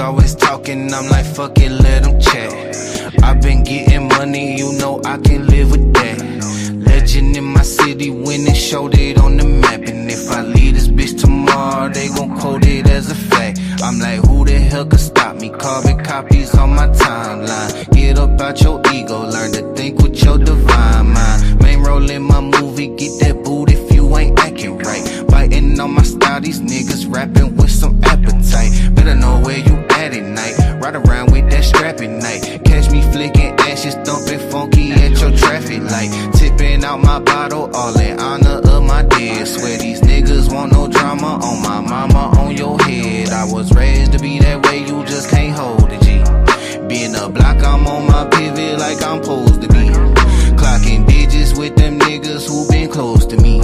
always talking, I'm like, fuck it, let them chat. I've been getting money, you know I can live with that. Legend in my city, winning, showed it on the map. And if I leave this bitch tomorrow, they gon' quote it as a fact. I'm like, who the hell could stop me? Carbon copies on my timeline. Get up out your ego, learn to think with your divine mind. Main role in my movie, get that boot if you ain't acting right. Biting on my style, these niggas rapping with some appetite. Better know where you at night. Ride around with that strap at night. Catch me flicking ashes, thumping funky at your traffic light. Tipping out my bottle, all in honor of my dead. Swear these niggas want no drama on my mama, on your head. I was raised to be that way, you just can't hold it, G. Being a block, I'm on my pivot like I'm supposed to be. Clocking digits with them niggas who been close to me.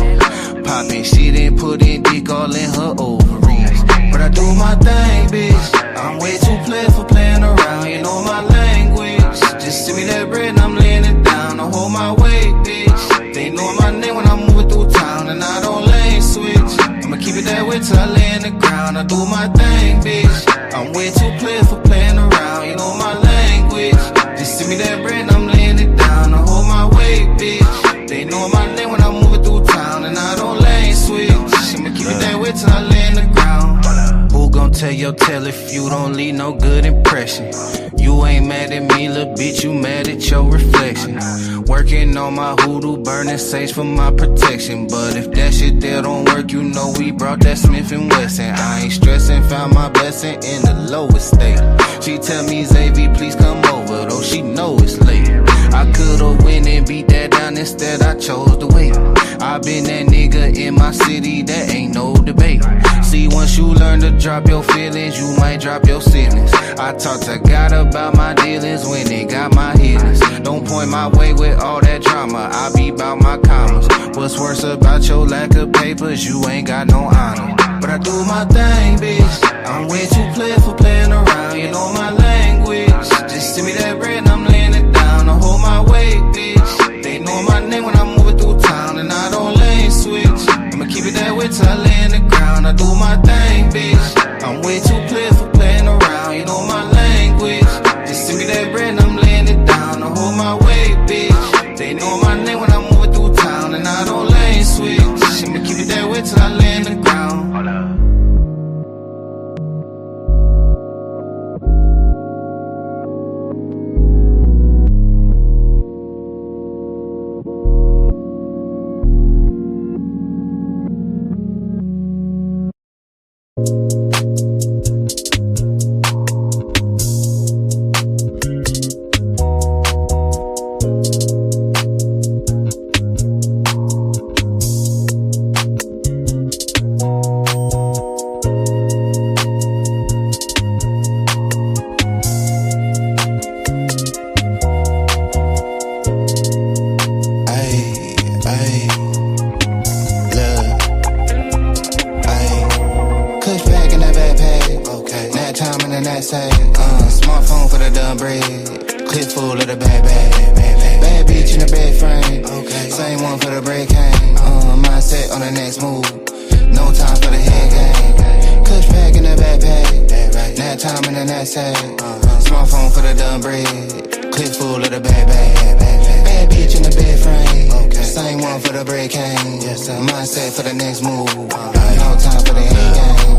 Popping shit and putting dick all in her ovaries. But I do my thing, bitch. I'm way too play for playing around, you know my language. Just send me that bread and I'm laying it down. I hold my weight, bitch. They know my name when I'm moving through town and I don't lane switch. I'ma keep it that way till I lay in the ground. I do my thing, bitch. I'm way too play for playing around, you know my language. Just send me that bread and I'm laying it down. I hold my weight, bitch. They know my name when I'm moving through town and I don't lane switch. I'ma keep it that way till I lay in the ground. Who gon' tell your tale if you don't leave no good impression? You ain't mad at me, little bitch, you mad at your reflection. Working on my hoodoo, burning sage for my protection. But if that shit there don't work, you know we brought that Smith & Wesson. I ain't stressing, found my blessing in the lowest state. She tell me, Xavier, please come over, though she know it's late. I could've went and beat that down, instead I chose to wait. I been that nigga in my city, that ain't no debate. See, once you learn to drop your feelings, you might drop your ceilings. I talk to God about my dealings when they got my healings. Don't point my way with all that drama, I be about my commas. What's worse about your lack of papers, you ain't got no honor. But I do my thing, bitch. I'm way too play for playing around, you know my language. Just send me that bread and I'm laying it down. I hold my weight, bitch. They know my name when I'm moving through town and I don't lane switch. I'ma keep it that way till I lay in the ground. I do my thing, bitch. I'm way too play for playing around, you know my language. Just send me that bread and I'm laying it down. I hold my weight, bitch. They know my name when I'm moving through town and I don't lane switch. I'ma keep it that way till I lay in the ground. Smartphone for the dumb bread, clip full of the bad bad bitch in the bed frame. Same one for the break cane. Mindset on the next move, no time for the head game. Kush pack in the backpack, nap time in the knapsack. Smartphone for the dumb bread, clip full of the bad bitch in the bed frame. Same one for the break cane. Mindset for the next move, no time for the head game.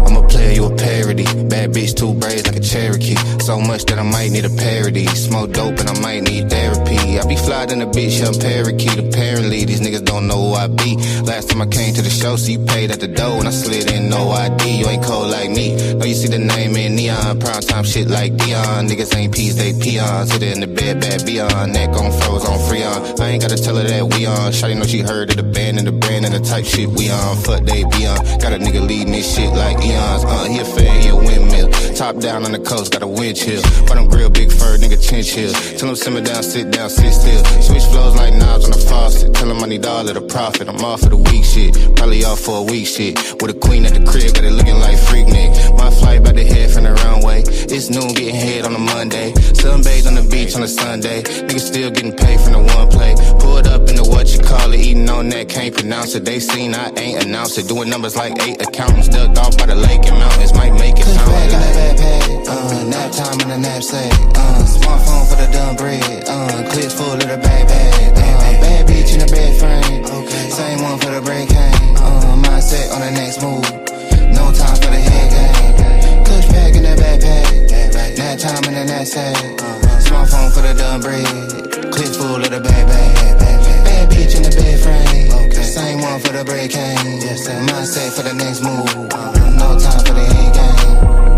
I'm a player, you a parody. Bad bitch, two braids like a Cherokee. So much that I might need a parody. Smoke dope and I might need therapy. I be fly than a bitch, young parakeet. Apparently, these niggas don't know who I be. Last time I came to the show, so you paid at the door and I slid in, no ID. You ain't cold like me. No, you see the name in neon. Prime time shit like Dion. Niggas ain't peas, they peons. Hit it in the bed, bad beyond. Neck on froze, on Freon. I ain't gotta tell her that we on. Shawty know she heard of the band and the brand and the type shit we on. Fuck they be on. Got a nigga leading this shit like Eon. He a fan, he a windmill. Top down on the coast, got a wind chill. Bottom grill, big fur, nigga chinchill. Tell him simmer down, sit still. Switch flows like knobs on the faucet. Tell him I need all of the profit. I'm off for the week shit. Probably off for a week shit. With a queen at the crib, got it looking like freak Nick. My flight about to head from the runway. It's noon, getting head on a Monday. Sunbathe on the beach on a Sunday. Niggas still getting paid from the one play. Pulled up in the what you call it, eating on that cane. can't pronounce it. They seen I ain't announced it. Doing numbers like 8 accountants, ducked off by the lake and mountains. Might make it sound like in the backpack, nap time in the knapsack, smartphone for the dumb bread, clips full of the bag bag, bad bitch in the bed frame, same one for the break hang, mindset on the next move, no time for the head game, clutch pack in the backpack, nap time in the knapsack, smartphone for the dumb bread, clips full of the bag bag, bad bitch in the bed frame, same one for the break hang, mindset for the next move, no time for the head game.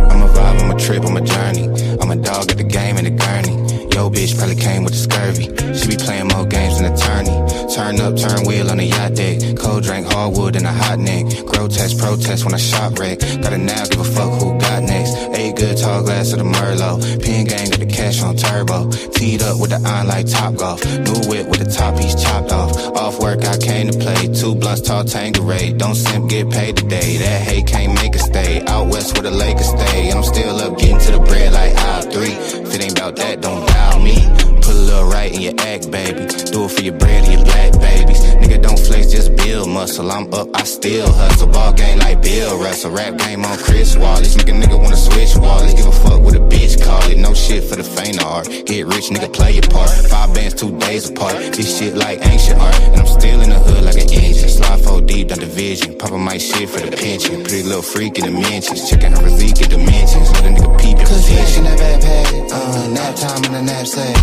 I'm a vibe, I'm a trip, I'm a journey. I'm a dog at the game in the gurney. Yo, bitch probably came with the scurvy. She be playing more games than attorney. Turn up, turn wheel on the yacht deck. Cold drink, hardwood and a hot neck. Grotesque protest when I shop wreck. Got a now, give a fuck who got next. 8 good tall glass of the Merlot. Pin gang got the cash on turbo. Teed up with the iron like Top Golf. New whip with the top piece chopped off. Off work, I came to play. 2 blunts, tall Tanqueray. Don't simp, get paid today. That hate can't make a stay. Out west where the Lakers stay. And I'm still up getting to the bread like aisle 3. If it ain't about that, don't dial me. Put a little right in your act, baby. Do it for your bread and your black babies. Nigga, don't flex, just build muscle. I'm up, I still hustle. Ball game like Bill Russell. Rap game on Chris Wallace. Make a nigga wanna switch wallets. Give a fuck what a bitch call it. No shit for the faint of heart. Get rich, nigga, play your part. 5 bands, 2 days apart. This shit like ancient art. And I'm still in the hood like an engine. Slide 4 deep, down division. Papa my shit for the pension. Pretty little freak in the mentions. Checking her physique at dimensions. Let a nigga peep your position. In the backpack, nap time in the knapsack,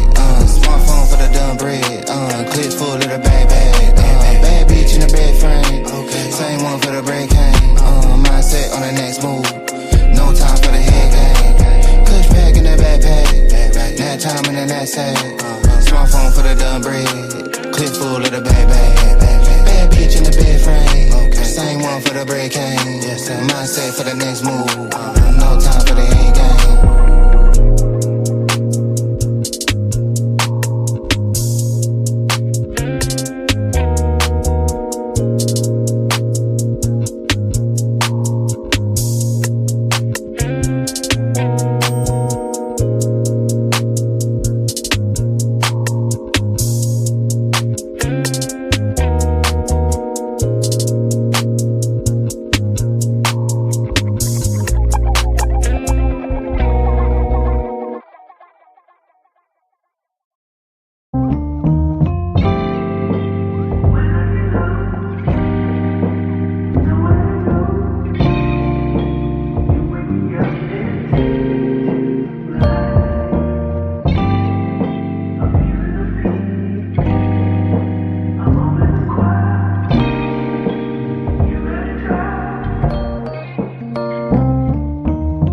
smartphone for the dumb bread, clips full of the bag bag, bad bitch in the bed frame, same one for the break hang, mindset on the next move, no time for the head game, clutch pack in the backpack, nap time in the knapsack, smartphone for the dumb bread, clips full of the bag bag, bad bitch in the bed frame, same one for the break hang, mindset for the next move, no time for the head game.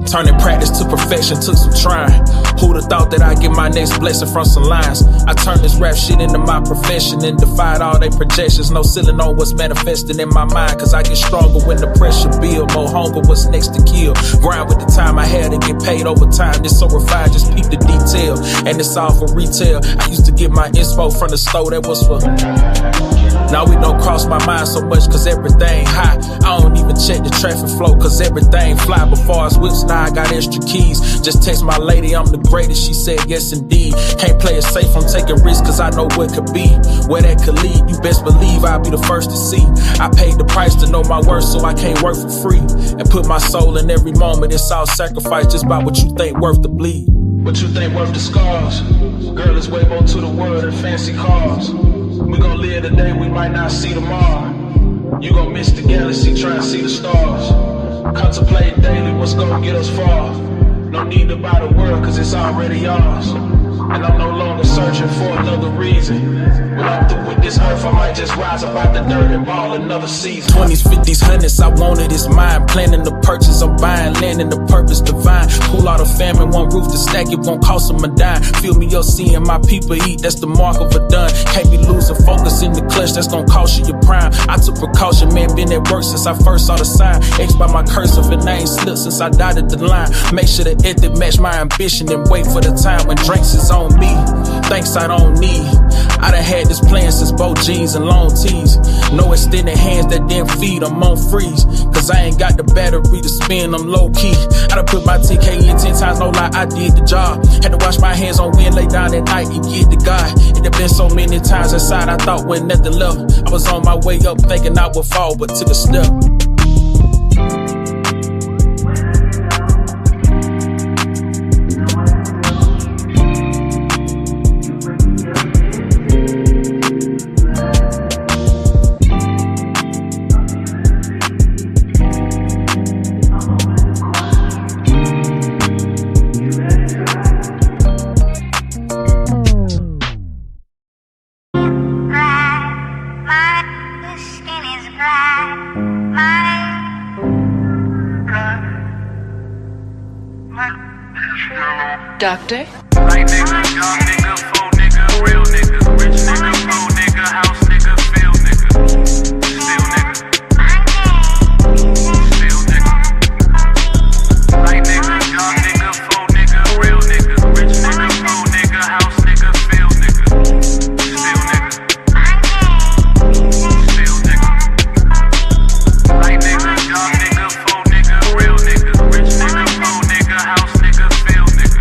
Turning practice to perfection took some trying. Who'da thought that I'd get my next blessing from some lines? I turned this rap shit into my profession and defied all they projections. No ceiling on what's manifesting in my mind, cause I get stronger when the pressure build. More hunger, what's next to kill. Grind with the time I had to get paid over time. This so refined, just peep the detail. And it's all for retail. I used to get my inspo from the store that was for... Now we don't cross my mind so much cause everything hot. I don't even check the traffic flow cause everything fly. Before I whips, now I got extra keys. Just text my lady, I'm the greatest, she said yes indeed. Can't play it safe, I'm taking risks cause I know what could be. Where that could lead, you best believe I'll be the first to see. I paid the price to know my worth so I can't work for free. And put my soul in every moment, it's all sacrifice just by what you think worth the bleed. What you think worth the scars? Girl, it's way more to the world than fancy cars. We gon' live today, we might not see tomorrow. You gon' miss the galaxy, try and see the stars. Contemplate daily what's gon' get us far. No need to buy the world cause it's already yours. And I'm no longer searching for another reason. When I'm through with this earth, I might just rise up out the dirt and ball another season. 20s, 50s, 100s, I wanted, it's mine. Planning the purchase, I'm buying land and the purpose divine. Pull all the family, one roof to stack, it won't cost them a dime. Feel me up seeing my people eat, that's the mark of a done. Can't be losing focus in the clutch, that's gonna cost you your prime. I took precaution, man, been at work since I first saw the sign. X by my cursive and I ain't slipped since I dotted the line. Make sure the ethic match my ambition and wait for the time when drinks is on me. Thanks I don't need. I done had this plan since both jeans and long tees. No extended hands that didn't feed, I'm on freeze. Cause I ain't got the battery to spin, I'm low key. I done put my TK in 10 times, no lie, I did the job. Had to wash my hands on wind, lay down at night and get to God. It have been so many times inside, I thought when nothing and left. I was on my way up thinking I would fall, but took a step. Doctor? Light nigga, young nigga, full nigga, real nigga, rich nigga, full nigga, house nigga, feel nigga, still nigga, still nigga. Light nigga, young nigga, full nigga, real nigga, rich nigga, full nigga, house nigga, feel nigga, still nigga, still nigga. Light nigga, young nigga, full nigga, real nigga, rich nigga, full nigga, house nigga, feel nigga.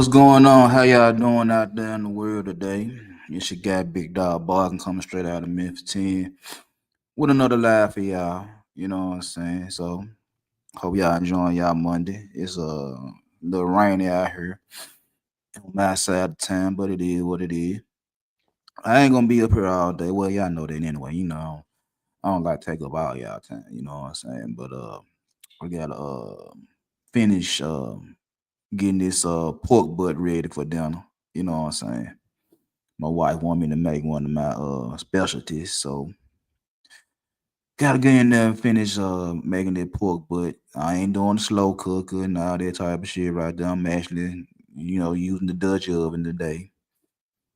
What's going on? How y'all doing out there in the world today? It's your guy, Big Dog Barton, coming straight out of Memphis 10 with another live for y'all. You know what I'm saying? So, hope y'all enjoying y'all Monday. It's a little rainy out here on my side of town, but it is what it is. I ain't gonna be up here all day. Well, y'all know that anyway. I don't like to take up all y'all time. You know what I'm saying? But we gotta finish getting this pork butt ready for dinner. You know what I'm saying? My wife want me to make one of my specialties, so gotta get in there and finish making that pork. But I ain't doing the slow cooker and all that type of shit right there. I'm actually, using the Dutch oven today.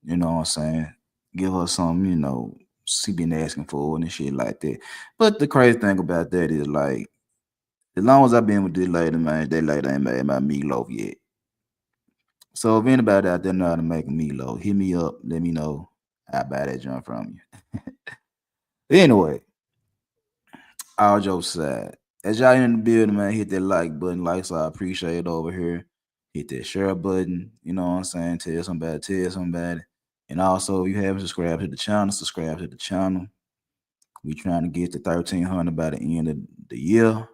You know what I'm saying? Give her some, she been asking for it and shit like that. But the crazy thing about that is like, as long as I've been with this lady, man, that lady ain't made my meatloaf yet. So if anybody out there know how to make a meatloaf, hit me up. Let me know. I'll buy that junk from you. Anyway, all jokes aside, as y'all in the building, man, hit that like button. Like, so I appreciate it over here. Hit that share button. You know what I'm saying? Tell somebody, tell somebody. And also, if you haven't subscribed to the channel, subscribe to the channel. We trying to get to 1,300 by the end of the year.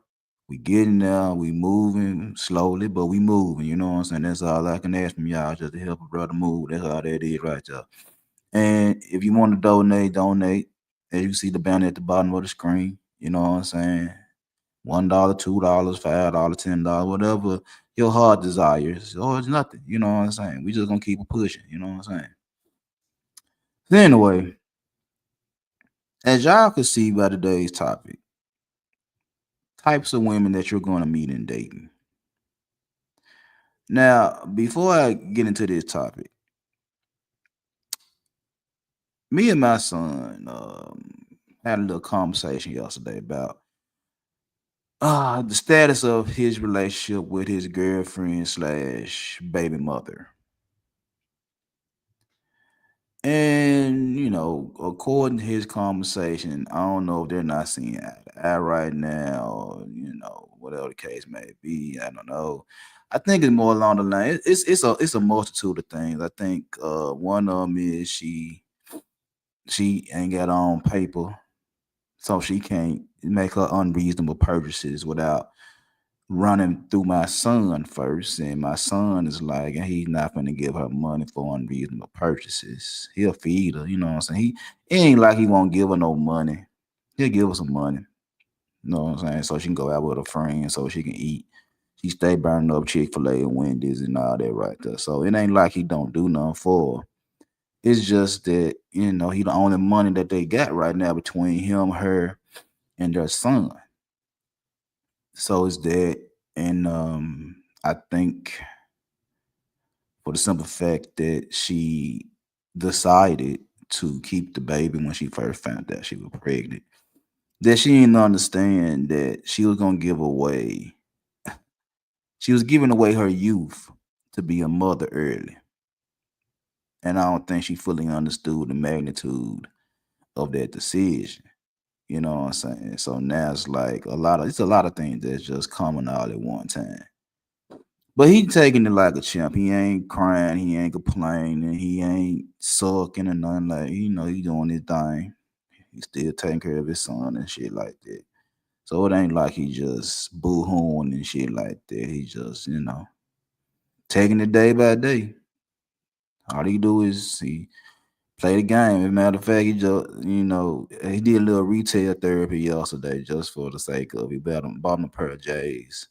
We getting there. We moving slowly, but we moving. You know what I'm saying? That's all I can ask from y'all, just to help a brother move. That's all that is right there. And if you want to donate, donate. As you see the banner at the bottom of the screen, you know what I'm saying? $1, $2, $5, $10, whatever your heart desires, or it's nothing. You know what I'm saying? We just gonna keep it pushing. You know what I'm saying? So anyway, as y'all can see by today's topic, types of women that you're gonna meet in dating. Now, before I get into this topic, me and my son had a little conversation yesterday about the status of his relationship with his girlfriend slash baby mother. And, according to his conversation, I don't know if they're not seeing eye to eye right now, or, whatever the case may be. I don't know. I think it's more along the line. It's a multitude of things. I think one of them is she ain't got her own paper, so she can't make her unreasonable purchases without running through my son first, and my son is like, and he's not gonna give her money for unreasonable purchases. He'll feed her, you know what I'm saying? It ain't like he won't give her no money. He'll give her some money, you know what I'm saying? So she can go out with her friends, so she can eat. She stay burning up Chick-fil-A and Wendy's and all that right there. So it ain't like he don't do nothing for her. It's just that, he the only money that they got right now between him, her, and their son. So it's that, and I think for the simple fact that she decided to keep the baby when she first found out she was pregnant, that she didn't understand that she was gonna give away, she was giving away her youth to be a mother early. And I don't think she fully understood the magnitude of that decision. You know what I'm saying? So now it's a lot of things that's just coming all at one time. But he taking it like a champ. He ain't crying, he ain't complaining, he ain't sulking or nothing. Like, he doing his thing. He still taking care of his son and shit like that. So it ain't like he just boo-hooing and shit like that. He just, taking it day by day. All he do is he play the game. As a matter of fact, he just, he did a little retail therapy yesterday just for the sake of it. He bought him a pair of J's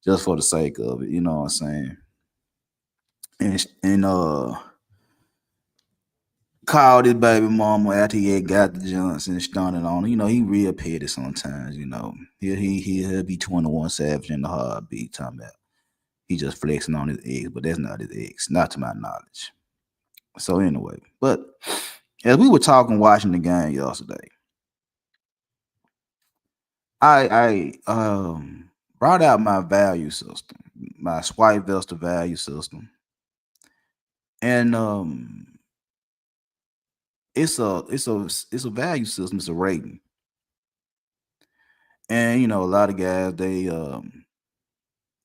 just for the sake of it. You know what I'm saying? And called his baby mama after he had got the Johnson and stunning on her. He real petty sometimes. He'll be 21 Savage in the heartbeat talking about he just flexing on his ex, but that's not his ex, not to my knowledge. So anyway, but as we were talking watching the game yesterday, I brought out my value system, my Swipevestor value system, and it's a value system. It's a rating, and a lot of guys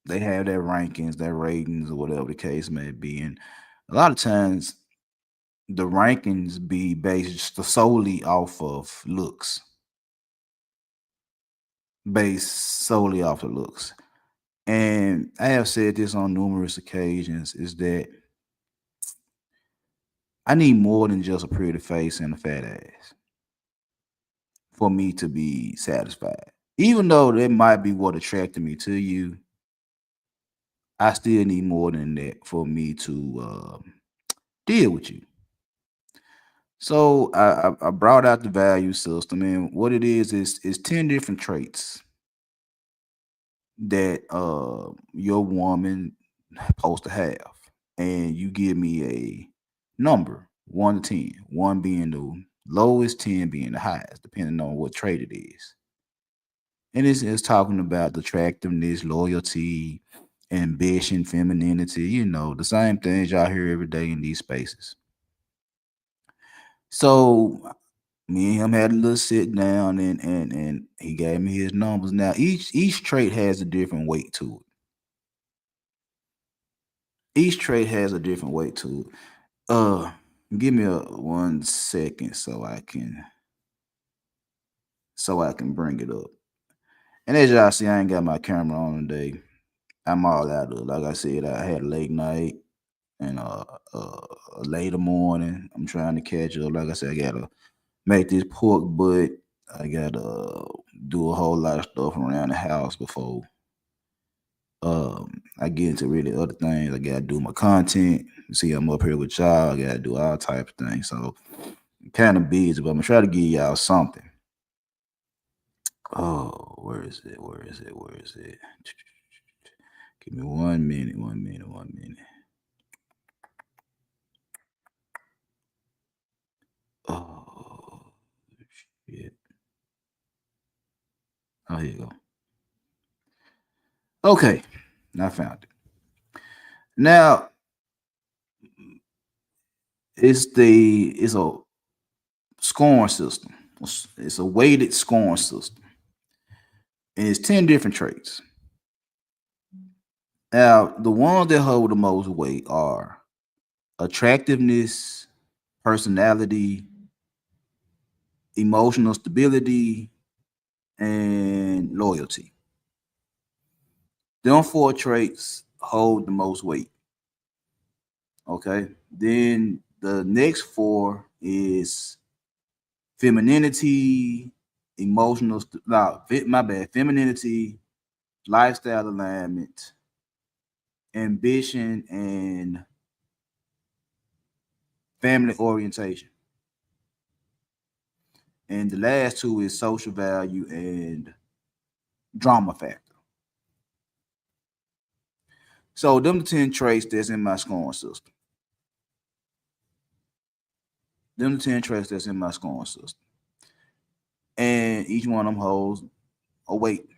they have their rankings, their ratings, or whatever the case may be. And a lot of times the rankings be based solely off of looks. Based solely off of looks. And I have said this on numerous occasions, is that I need more than just a pretty face and a fat ass for me to be satisfied. Even though that might be what attracted me to you, I still need more than that for me to deal with you. So I brought out the value system, and what it is 10 different traits that your woman supposed to have, and you give me a number 1 to 10, 1 being the lowest, 10 being the highest, depending on what trait it is. And it's talking about attractiveness, loyalty, ambition, femininity, the same things y'all hear every day in these spaces. So me and him had a little sit down, and he gave me his numbers. Now each trait has a different weight to it. Each trait has a different weight to it. Give me 1 second so I can bring it up. And as y'all see, I ain't got my camera on today. I'm all out of it. Like I said, I had a late night and a later morning. I'm trying to catch up. Like I said, I gotta make this pork butt. I gotta do a whole lot of stuff around the house before I get into really other things. I gotta do my content. See, I'm up here with y'all. I gotta do all types of things. So I'm kind of busy, but I'm gonna try to give y'all something. Oh, where is it? Where is it? Where is it? Give me 1 minute, 1 minute, 1 minute. Oh, shit. Oh, here you go. Okay, I found it. Now, it's a scoring system. It's a weighted scoring system. And it's 10 different traits. Now, the ones that hold the most weight are attractiveness, personality, emotional stability, and loyalty. Them 4 traits hold the most weight. Okay. Then the next 4 is femininity, femininity, lifestyle alignment, ambition, and family orientation. And the last 2 is social value and drama factor. So them the 10 traits that's in my scoring system. Them the 10 traits that's in my scoring system. And each one of them holds a weight.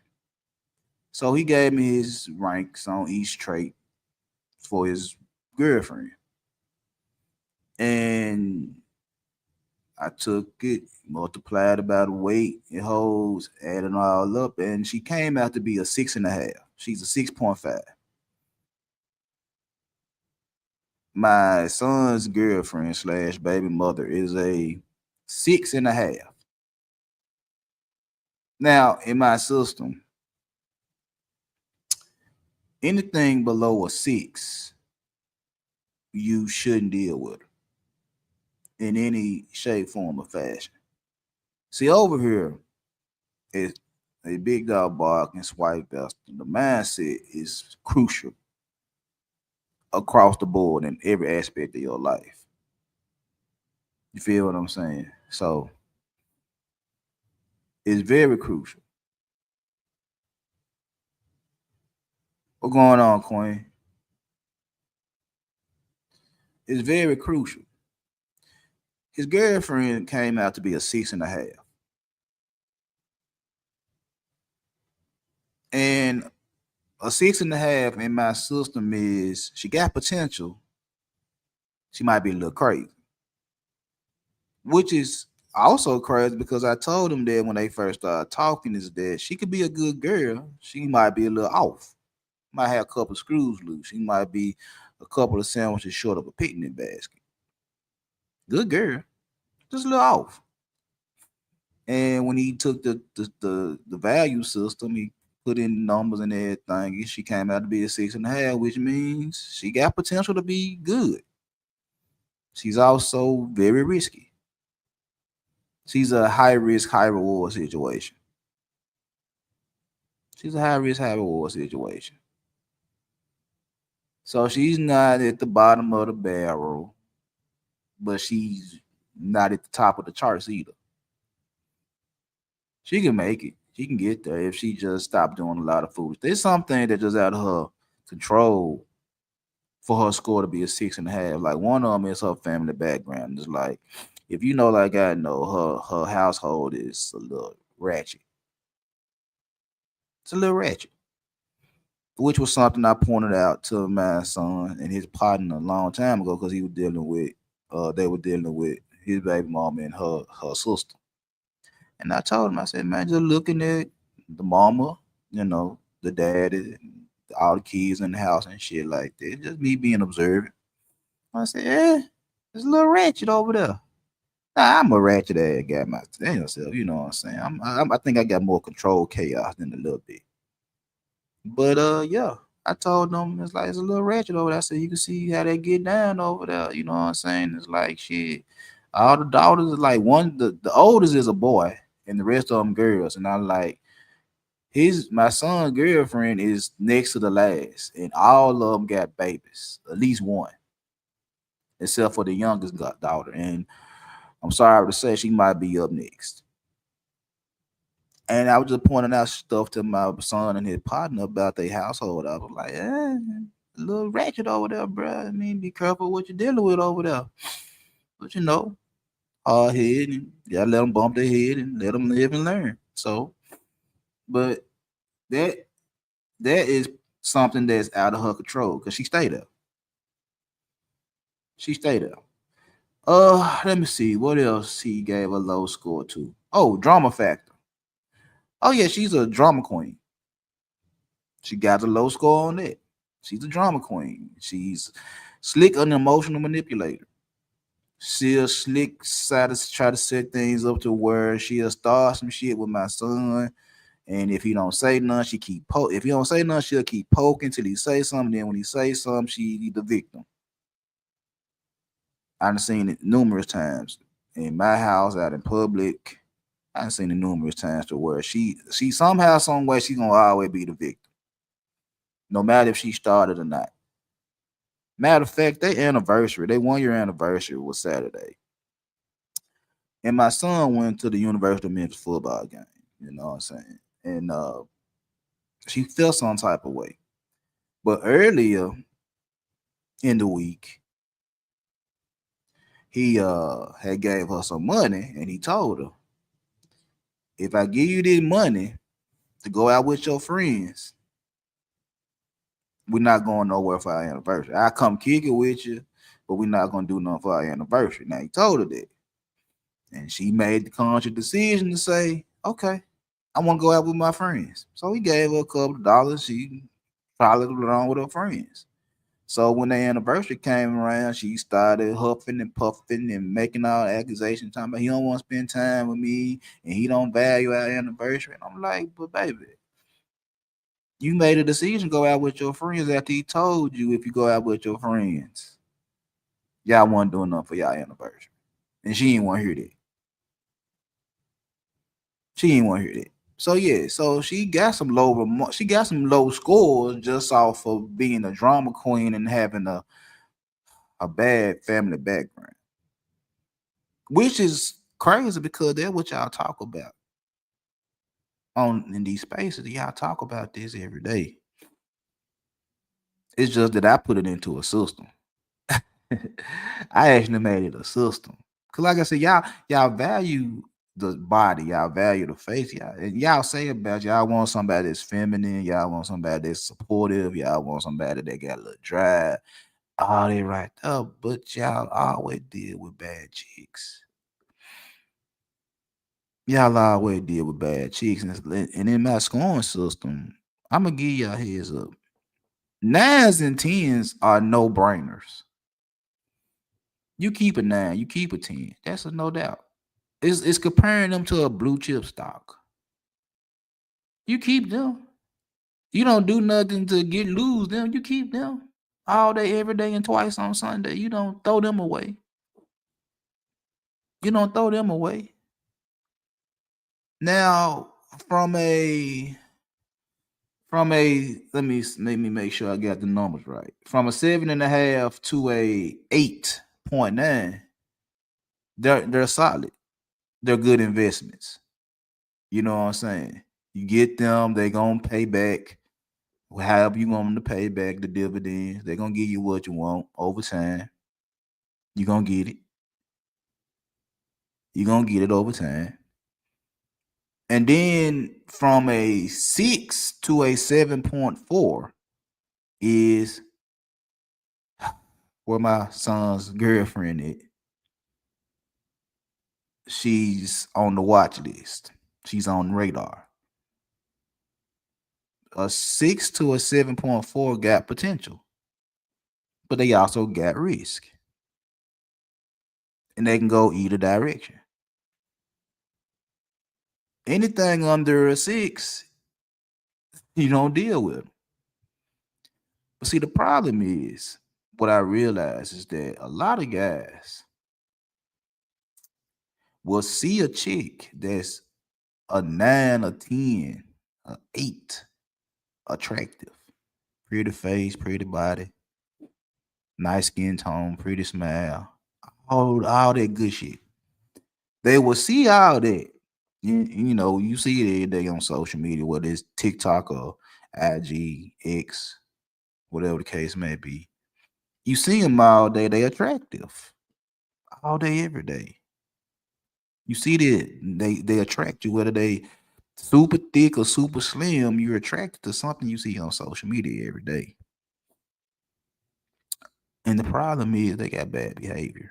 So he gave me his ranks on each trait for his girlfriend. And I took it, multiplied it by the weight it holds, added all up, and she came out to be a 6.5. She's a 6.5. My son's girlfriend / baby mother is a 6.5. Now, in my system, anything below a 6, you shouldn't deal with in any shape, form, or fashion. See, over here is a big dog bark and Swipevestor. The mindset is crucial across the board in every aspect of your life. You feel what I'm saying? So it's very crucial. What's going on, Queen? It's very crucial. His girlfriend came out to be a 6.5. And a 6.5 in my system is she got potential. She might be a little crazy. Which is also crazy because I told him that when they first started talking is that she could be a good girl. She might be a little off. Might have a couple of screws loose. She might be a couple of sandwiches short of a picnic basket. Good girl, just a little off. And when he took the value system, he put in numbers and everything. She came out to be a 6.5, which means she got potential to be good. She's also very risky. She's a high risk, high reward situation. She's a high risk, high reward situation. So she's not at the bottom of the barrel, but she's not at the top of the charts either. She can make it. She can get there if she just stopped doing a lot of foolish. There's something that just out of her control for her score to be a 6.5. Like one of them is her family background. It's like if you know, like I know, her household is a little ratchet. It's a little ratchet, which was something I pointed out to my son and his partner a long time ago because he was dealing with, they were dealing with his baby mama and her sister. And I told him, I said, man, just looking at the mama, the daddy, all the kids in the house and shit like that. Just me being observant. I said, it's a little ratchet over there. Nah, I'm a ratchet ass guy myself. You know what I'm saying? I think I got more control chaos than a little bit. But yeah, I told them it's a little ratchet over there. I said you can see how they get down over there. You know what I'm saying? It's like shit. All the daughters is like one. The oldest is a boy, and the rest of them girls. And I like my son girlfriend is next to the last, and all of them got babies, at least one, except for the youngest daughter. And I'm sorry to say she might be up next. And I was just pointing out stuff to my son and his partner about their household. I was like, a little ratchet over there, bro. I mean, be careful what you're dealing with over there. But hard head, and you gotta let them bump their head and let them live and learn. So, but that is something that's out of her control because she stayed there. She stayed there. Let me see what else he gave a low score to. Oh, drama factor. Oh yeah, she's a drama queen. She got a low score on that. She's a drama queen. She's slick, an emotional manipulator. She'll slick side to try to set things up to where she'll start some shit with my son. And if he don't say nothing, she keep if he don't say nothing, she'll keep poking till he say something. Then when he say something, she the victim. I've seen it numerous times in my house, out in public. I've seen it numerous times to where she somehow, some way, she's gonna always be the victim, no matter if she started or not. Matter of fact, their 1 year anniversary was Saturday. And my son went to the University of Memphis football game. You know what I'm saying? And she felt some type of way. But earlier in the week, he had gave her some money and he told her, if I give you this money to go out with your friends, we're not going nowhere for our anniversary. I come kick it with you, but we're not gonna do nothing for our anniversary. Now he told her that. And she made the conscious decision to say, okay, I want to go out with my friends. So he gave her a couple of dollars. She followed along with her friends. So when the anniversary came around, she started huffing and puffing and making all accusations, talking about he don't want to spend time with me and he don't value our anniversary. And I'm like, but baby, you made a decision to go out with your friends after he told you if you go out with your friends, y'all wasn't doing nothing for y'all anniversary. And she didn't want to hear that. She didn't want to hear that. So yeah, so she got some low scores just off of being a drama queen and having a bad family background, which is crazy because that's what y'all talk about in these spaces. Y'all talk about this every day. It's just that I put it into a system. I actually made it a system. Cause like I said, y'all value the body, y'all value the face, y'all say about y'all want somebody that's feminine, y'all want somebody that's supportive, y'all want somebody that got a little drive, all that right up, but y'all always deal with bad chicks. Y'all always deal with bad chicks, and in my scoring system, I'm gonna give y'all heads up. Nines and tens are no brainers. You keep a 9, you keep a 10. That's a no doubt. It's comparing them to a blue chip stock. You keep them. You don't do nothing to lose them. You keep them all day, every day, and twice on Sunday. You don't throw them away. You don't throw them away. Now, from a let me make sure I got the numbers right. From a 7.5 to a 8.9, they're solid. They're good investments. You know what I'm saying? You get them, they gonna pay back. However you want them to pay back the dividends, they're gonna give you what you want over time. You're gonna get it. You're gonna get it over time. And then from a 6 to a 7.4 is where my son's girlfriend is. She's on the watch list. She's on radar. A 6 to a 7.4 got potential, but they also got risk. And they can go either direction. Anything under a 6, you don't deal with them. But see, the problem is, what I realize is that a lot of guys will see a chick that's a 9, a 10, a 8, attractive, pretty face, pretty body, nice skin tone, pretty smile, all that good shit. They will see all that. You know, you see it every day on social media, whether it's TikTok or IG, X, whatever the case may be. You see them all day, they attractive. All day, every day. You see that they attract you, whether they super thick or super slim, you're attracted to something you see on social media every day. And the problem is they got bad behavior.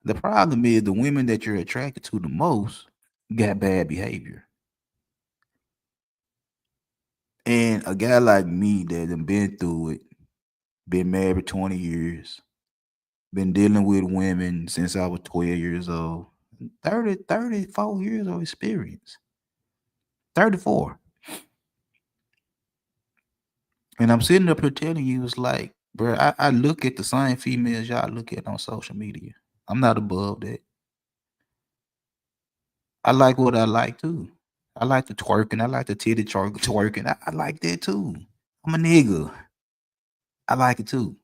The problem is the women that you're attracted to the most got bad behavior. And a guy like me that done been through it, been married 20 years, been dealing with women since I was 12 years old, 34 years of experience. 34. And I'm sitting up here telling you, it's like, bro, I look at the same females y'all look at on social media. I'm not above that. I like what I like too. I like the twerking. I like the titty twerking. I like that too. I'm a nigga. I like it too.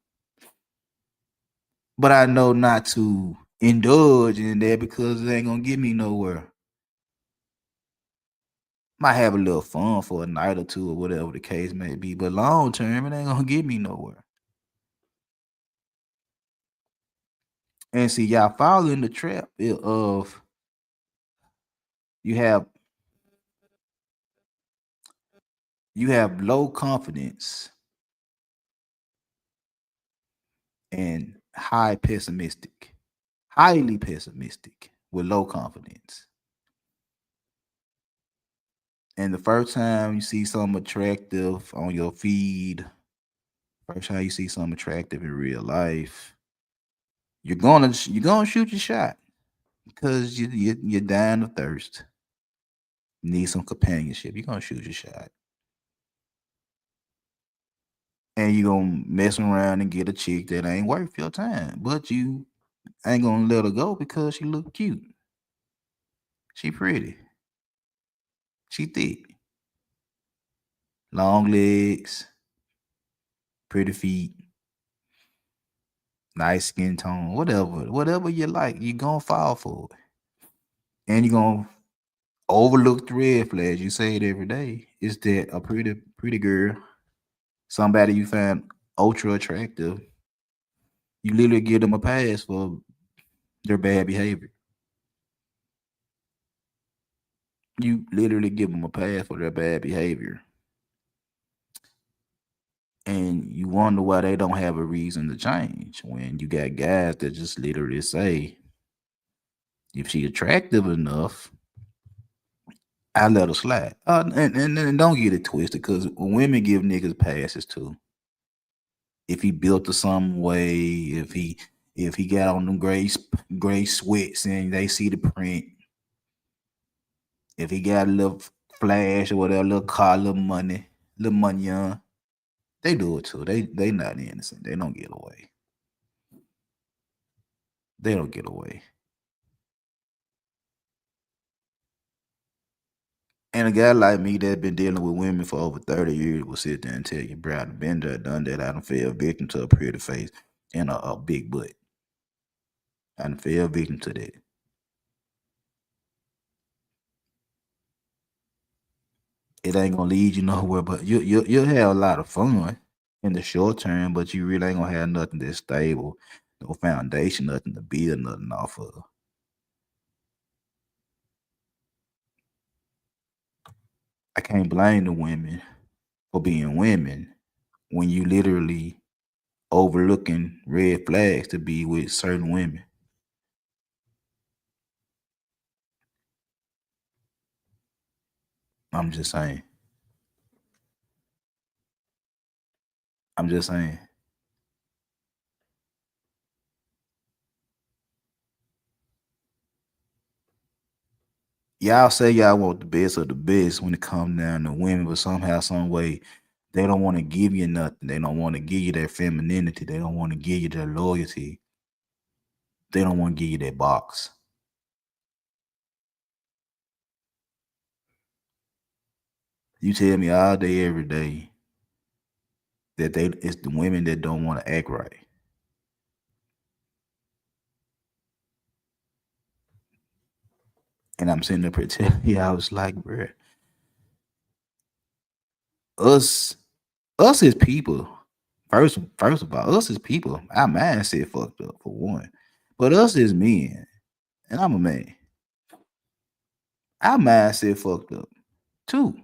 But I know not to indulge in that because it ain't gonna get me nowhere. Might have a little fun for a night or two or whatever the case may be, but long term, it ain't gonna get me nowhere. And see, y'all fall in the trap of you have low confidence and highly pessimistic with low confidence. And the first time you see something attractive on your feed, first time you see something attractive in real life, you're gonna shoot your shot because you're dying of thirst. You need some companionship. You're gonna shoot your shot. And you're gonna mess around and get a chick that ain't worth your time. But you ain't gonna let her go because she look cute. She pretty. She thick. Long legs, pretty feet, nice skin tone, whatever you like, you're gonna fall for it. And you're gonna overlook the red flags. You say it every day. Is that a pretty girl, somebody you find ultra attractive, you literally give them a pass for their bad behavior. You literally give them a pass for their bad behavior. And you wonder why they don't have a reason to change when you got guys that just literally say, if she attractive enough, I let her slide. And don't get it twisted, because women give niggas passes too. If he built a some way, if he got on them gray sweats and they see the print, if he got a little flash or whatever, little car, little money on, they do it too. They not innocent. They don't get away. They don't get away. And a guy like me that been dealing with women for over 30 years will sit there and tell you, bro, I've been there, done that. I done fell victim to a pretty face and a big butt. I done fell victim to that. It ain't gonna lead you nowhere, but you'll have a lot of fun in the short term, but you really ain't gonna have nothing that's stable, no foundation, nothing to build nothing off of. I can't blame the women for being women when you literally overlooking red flags to be with certain women. I'm just saying. I'm just saying. Y'all say y'all want the best of the best when it comes down to women, but somehow, some way, they don't want to give you nothing. They don't want to give you their femininity. They don't want to give you their loyalty. They don't want to give you that box. You tell me all day, every day that it's the women that don't want to act right. And I'm sitting there pretending, yeah, I was like, bro, us, us as people, first of all, us as people, our mindset fucked up for one. But us as men, and I'm a man, our mindset fucked up too.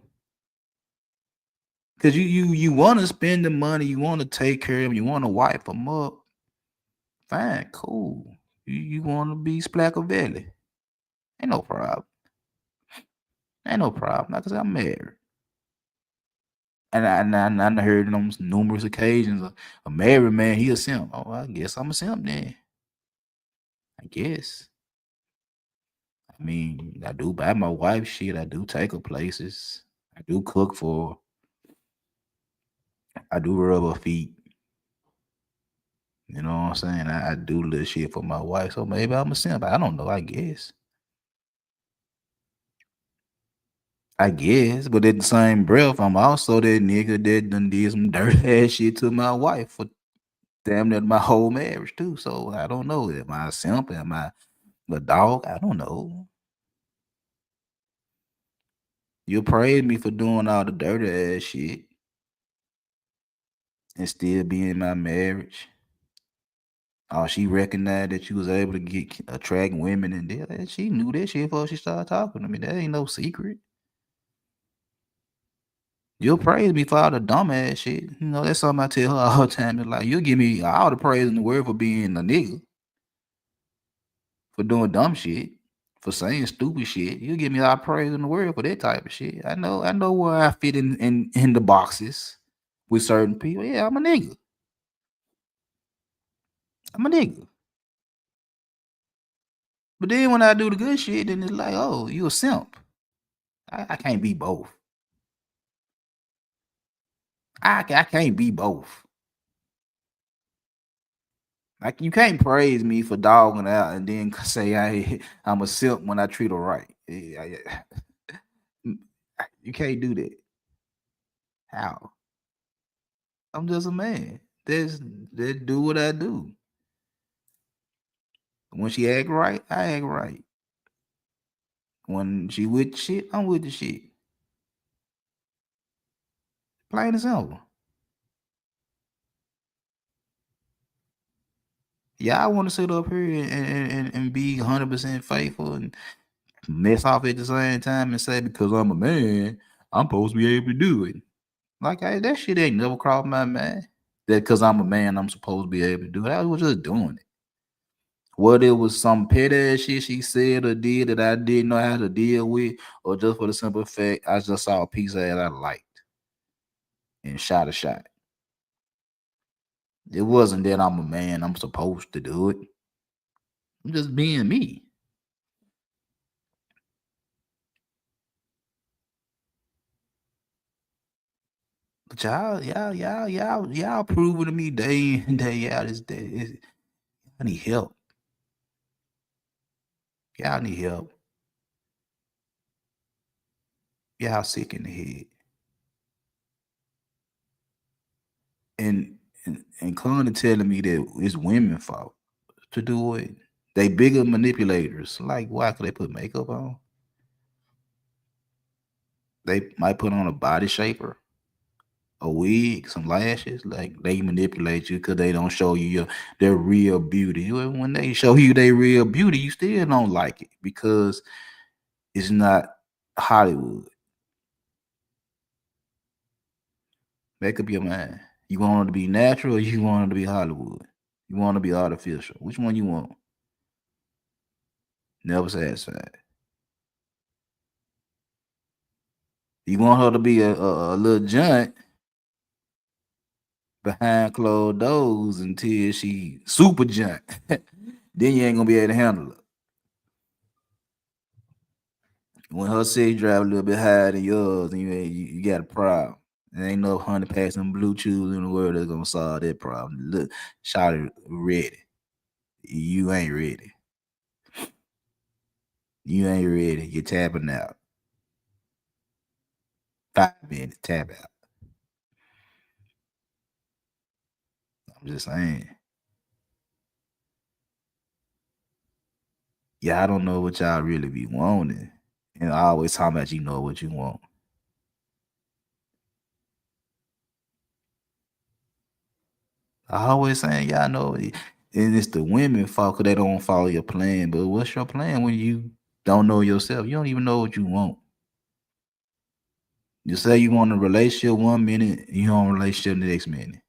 Cause you want to spend the money, you want to take care of them, you want to wipe them up. Fine, cool. You want to be Splackavelli. Ain't no problem. Ain't no problem. Like I said, I'm married. And I heard on numerous occasions a married man, he a simp. Oh, I guess I'm a simp then. I guess. I mean, I do buy my wife shit. I do take her places. I do cook for her. I do rub her feet. You know what I'm saying? I do little shit for my wife. So maybe I'm a simp. I don't know. I guess. I guess. But at the same breath, I'm also that nigga that done did some dirty ass shit to my wife for damn near my whole marriage too. So I don't know. Am I a simp? Am I a dog? I don't know. You praise me for doing all the dirty ass shit and still be in my marriage. Oh, she recognized that you was able to attract women and that she knew that shit before she started talking to me. That ain't no secret. You'll praise me for all the dumb ass shit. You know, that's something I tell her all the time. It's like, you'll give me all the praise in the world for being a nigga, for doing dumb shit, for saying stupid shit. You give me all the praise in the world for that type of shit. I know where I fit in the boxes with certain people. Yeah, I'm a nigga. I'm a nigga. But then when I do the good shit, then it's like, oh, you a simp. I can't be both. I can't be both. Like, you can't praise me for dogging out and then say I'm a simp when I treat her right. You can't do that. How? I'm just a man. That do what I do. When she act right, I act right. When she with the shit, I'm with the shit. Plain and simple. Yeah, I want to sit up here and be 100% faithful and mess off at the same time and say, because I'm a man, I'm supposed to be able to do it. Like, that shit ain't never crossed my mind. That because I'm a man, I'm supposed to be able to do it. I was just doing it. Whether it was some petty ass shit she said or did that I didn't know how to deal with, or just for the simple fact I just saw a piece of it I liked and shot a shot. It wasn't that I'm a man, I'm supposed to do it. I'm just being me. But y'all proving to me day in, day out is that I need help. Y'all need help. Y'all sick in the head. And Connie telling me that it's women's fault to do it. They bigger manipulators. Like, why could they put makeup on? They might put on a body shaper, a wig, some lashes. Like they manipulate you because they don't show you their real beauty. When they show you their real beauty, you still don't like it because it's not Hollywood. Make up your mind. You want it to be natural or you want it to be Hollywood? You want it to be artificial. Which one you want? Never satisfied. You want her to be a little giant behind closed doors until she super giant. Then you ain't gonna be able to handle it. When her sex drive a little bit higher than yours, and you got a problem. There ain't no 100 passing Bluetooth in the world that's gonna solve that problem. Look, Shawty ready. You ain't ready. You ain't ready. You're tapping out. 5 minutes, tap out. I'm just saying. Yeah, I don't know what y'all really be wanting. And I always talk about you know what you want. I always saying y'all know it. And it's the women fault because they don't follow your plan. But what's your plan when you don't know yourself? You don't even know what you want. You say you want a relationship 1 minute, you don't want a relationship the next minute.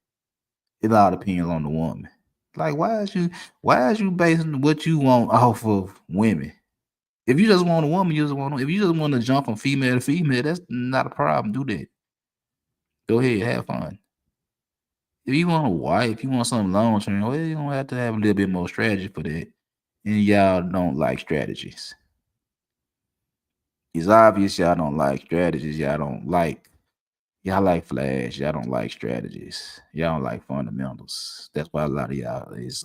It all depends on the woman. Like why is you basing what you want off of women? If you just want a woman, you just want. If you just want to jump from female to female, that's not a problem. Do that. Go ahead, have fun. If you want a wife, you want something long term, well, you don't have to have a little bit more strategy for that. And y'all don't like strategies. It's obvious y'all don't like strategies. Y'all like flash. Y'all don't like strategies. Y'all don't like fundamentals. That's why a lot of y'all is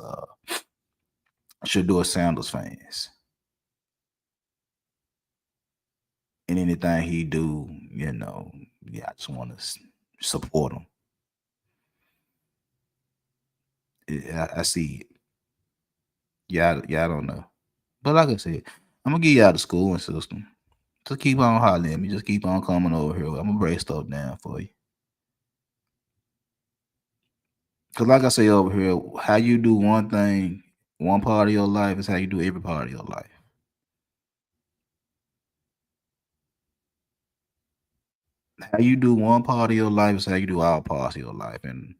Shador Sanders fans. And anything he do, I just want to support him. I see it. Y'all don't know. But like I said, I'm gonna give y'all the schooling system. Just keep on hollering at me. Just keep on coming over here. I'm gonna break stuff down for you. Cause like I say over here, how you do one thing, one part of your life is how you do every part of your life. How you do one part of your life is how you do all parts of your life. And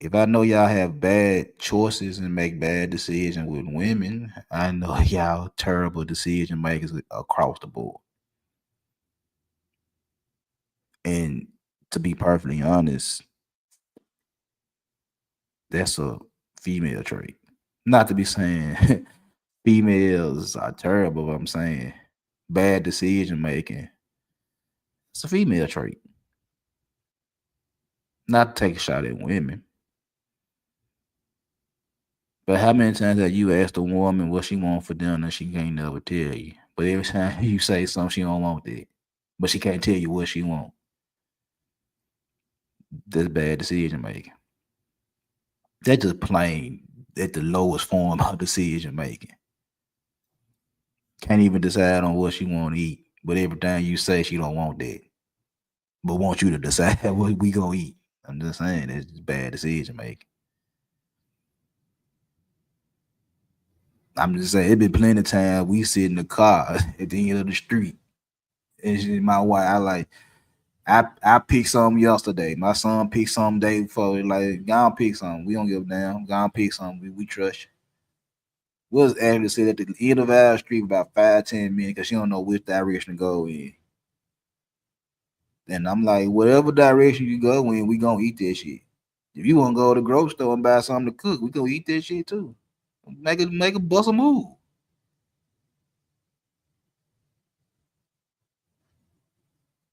if I know y'all have bad choices and make bad decisions with women, I know y'all terrible decision makers across the board. And to be perfectly honest, that's a female trait. Not to be saying females are terrible, but I'm saying bad decision making. It's a female trait. Not to take a shot at women. But how many times have you asked a woman what she want for dinner and she can't never tell you? But every time you say something, she don't want that. But she can't tell you what she want. That's bad decision making. That's just plain at the lowest form of decision making. Can't even decide on what she want to eat. But every time you say she don't want that. But want you to decide what we gonna eat. I'm just saying it's just bad decision making. I'm just saying it been plenty of time we sit in the car at the end of the street. And she, my wife, I picked something yesterday. My son picked something day before. Like, go on pick something. We don't give a damn. Go on pick something. We trust you. was actually sit at the end of our street about 5-10 minutes because she don't know which direction to go in. And I'm like, whatever direction you go in, we gonna eat that shit. If you want to go to the grocery store and buy something to cook, we gonna eat that shit too. Make a bust a move.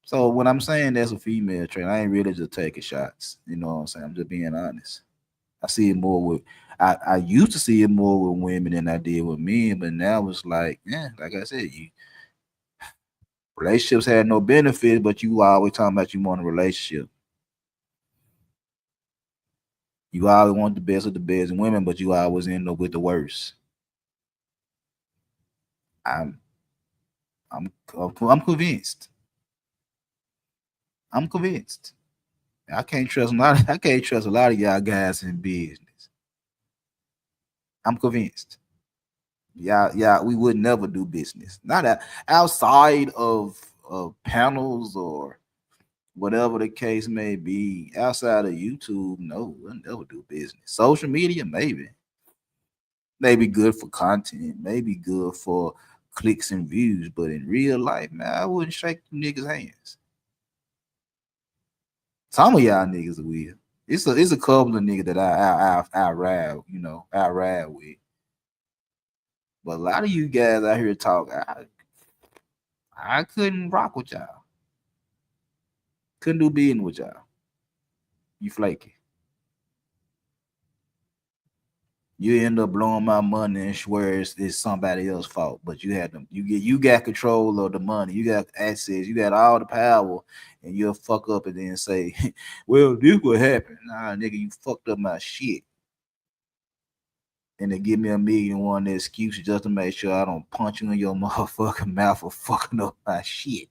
So when I'm saying that's a female trait, I ain't really just taking shots. You know what I'm saying? I'm just being honest. I see it more with I used to see it more with women than I did with men, but now it's like, yeah, like I said, you relationships had no benefit, but you always talking about you want a relationship. You always want the best of the best in women, but you always end up with the worst. I'm I'm convinced. I'm convinced. I can't trust a lot. I can't trust a lot of y'all guys in business. I'm convinced. Yeah, we would never do business. Not outside of panels or whatever the case may be. Outside of YouTube, no, we'll never do business. Social media, maybe. Maybe good for content, maybe good for clicks and views, but in real life, man, I wouldn't shake niggas' hands. Some of y'all niggas will. It's a couple of niggas that I ride, I ride with. But a lot of you guys out here talk, I couldn't rock with y'all. Couldn't do business with y'all. You flaky. You end up blowing my money and swear it's somebody else's fault. But you got control of the money, you got access, you got all the power, and you'll fuck up and then say, well, this what happened. Nah, nigga, you fucked up my shit. And they give me a million one excuse just to make sure I don't punch you in your motherfucking mouth for fucking up my shit.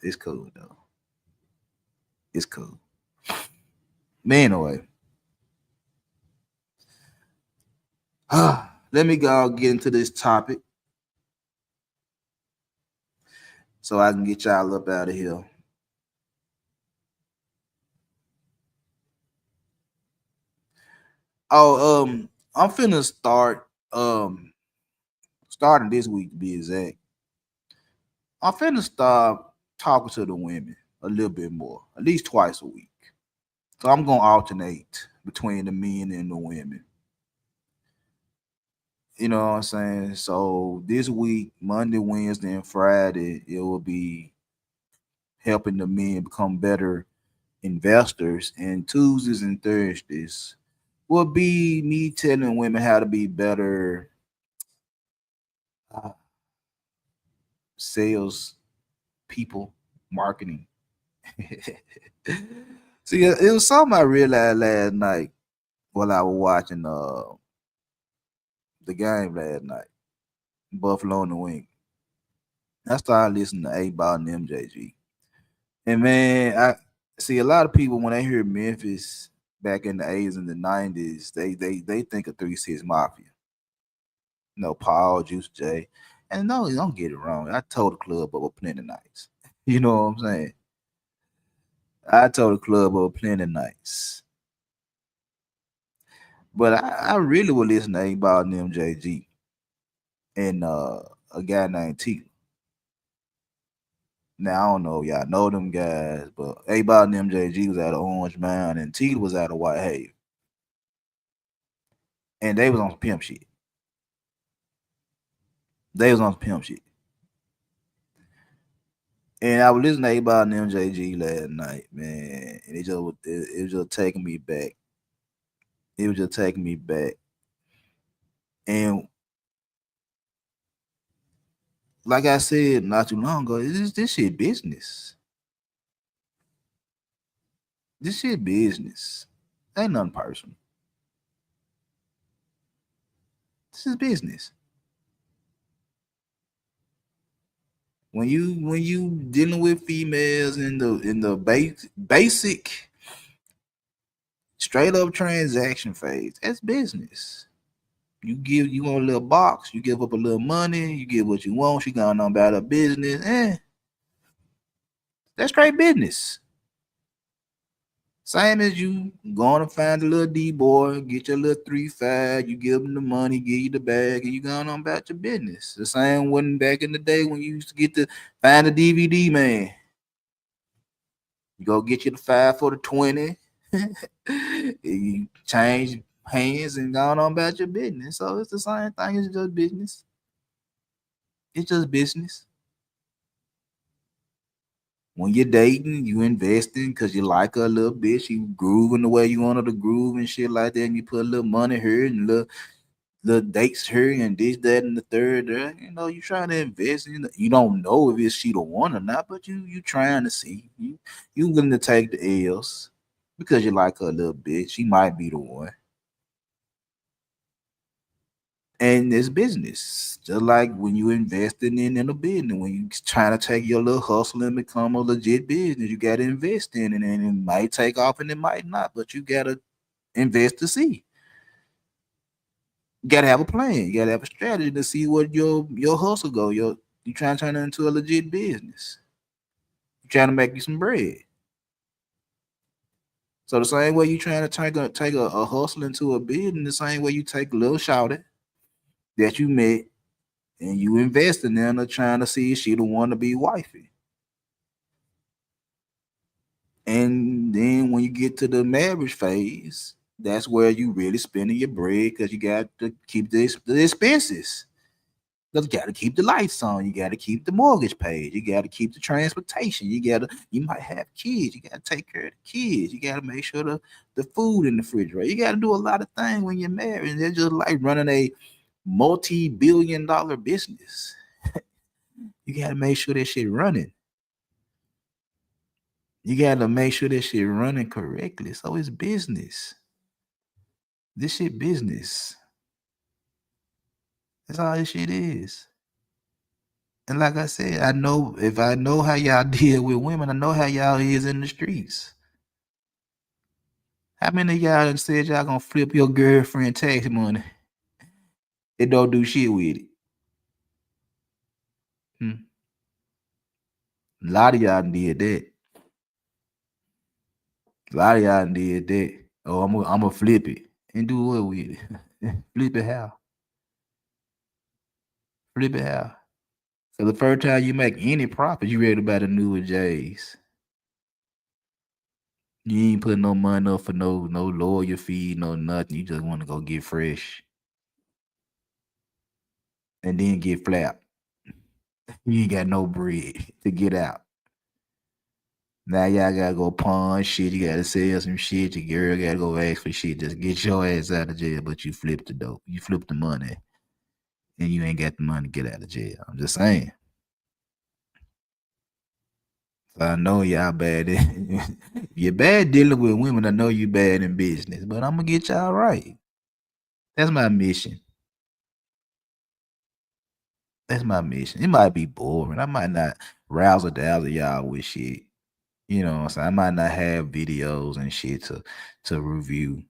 It's cool though. It's cool. Man, anyway. Let me go get into this topic so I can get y'all up out of here. Oh, I'm finna starting this week to be exact. I'm finna start talking to the women a little bit more, at least twice a week. So I'm gonna alternate between the men and the women. You know what I'm saying? So this week, Monday, Wednesday, and Friday, it will be helping the men become better investors. And Tuesdays and Thursdays will be me telling women how to be better sales people, marketing. See, it was something I realized last night while I was watching the game last night, Buffalo and the Wing. I started listening to A-Ball and MJG. And man, I see a lot of people when they hear Memphis back in the 80s and the 90s, they think of 3-6 Mafia. Paul, Juice J. And no, don't get it wrong. I told the club over plenty of nights. You know what I'm saying? I told the club over plenty of nights. But I really would listen to A-Ball and MJG and a guy named T. Now, I don't know if y'all know them guys, but A-Ball and MJG was out of Orange Mound and T was out of Whitehaven. And they was on some pimp shit. And I was listening to A-Ball and MJG last night, man. And it was just taking me back. It was just taking me back. And like I said not too long ago, this shit business. This shit business. Ain't nothing personal. This is business. When you dealing with females in the basic straight up transaction phase, that's business. You want a little box, you give up a little money, you get what you want, she going on about her business. That's straight business. Same as you going to find a little D boy, get your little 3-5, you give him the money, give you the bag, and you going on about your business. The same when back in the day when you used to get to find a DVD man. You go get you the 5 for the 20. You change hands and going on about your business. So it's the same thing, it's just business. It's just business. When you're dating, you investing because you like her a little bit. She grooving the way you want her to groove and shit like that. And you put a little money here and little dates here and this, that, and the third. There. You know, you trying to invest. You don't know if it's she the one or not, but you trying to see. You willing to take the L's because you like her a little bit. She might be the one. And it's business. Just like when you investing in a business, when you trying to take your little hustle and become a legit business, you gotta invest in it, and it might take off and it might not, but you gotta invest to see. You gotta have a plan. You gotta have a strategy to see what your hustle go. You trying to turn it into a legit business. You trying to make you some bread. So the same way you trying to take a hustle into a business, the same way you take a little shouty that you met and you invest in them, trying to see if she the one to be wifey. And then when you get to the marriage phase, that's where you really spending your bread because you got to keep the expenses. Because you got to keep the lights on, you got to keep the mortgage paid, you got to keep the transportation, you might have kids, you got to take care of the kids, you got to make sure the food in the refrigerator. You got to do a lot of things when you're married. And they're just like running a multi-billion-dollar business. You got to make sure that shit running. You got to make sure that shit running correctly. So it's business. This shit business. That's all this shit is. And like I said, I know if I know how y'all deal with women, I know how y'all is in the streets. How many of y'all done said y'all gonna flip your girlfriend tax money? It don't do shit with it. A lot of y'all did that. A lot of y'all did that. Oh, I'm gonna flip it and do what with it? Flip it how? Flip it how? So the first time you make any profit, you ready to buy the newer J's. You ain't putting no money up for no lawyer fee, no nothing. You just want to go get fresh and then get flapped. You ain't got no bread to get out. Now y'all gotta go pawn shit. You gotta sell some shit. Your girl gotta go ask for shit. Just get your ass out of jail. But you flipped the dope. You flipped the money, and you ain't got the money to get out of jail. I'm just saying. So I know y'all bad. You're bad dealing with women. I know you bad in business, but I'm gonna get y'all right. That's my mission. That's my mission. It might be boring. I might not razzle dazzle y'all with shit. You know what I'm saying? I might not have videos and shit to review.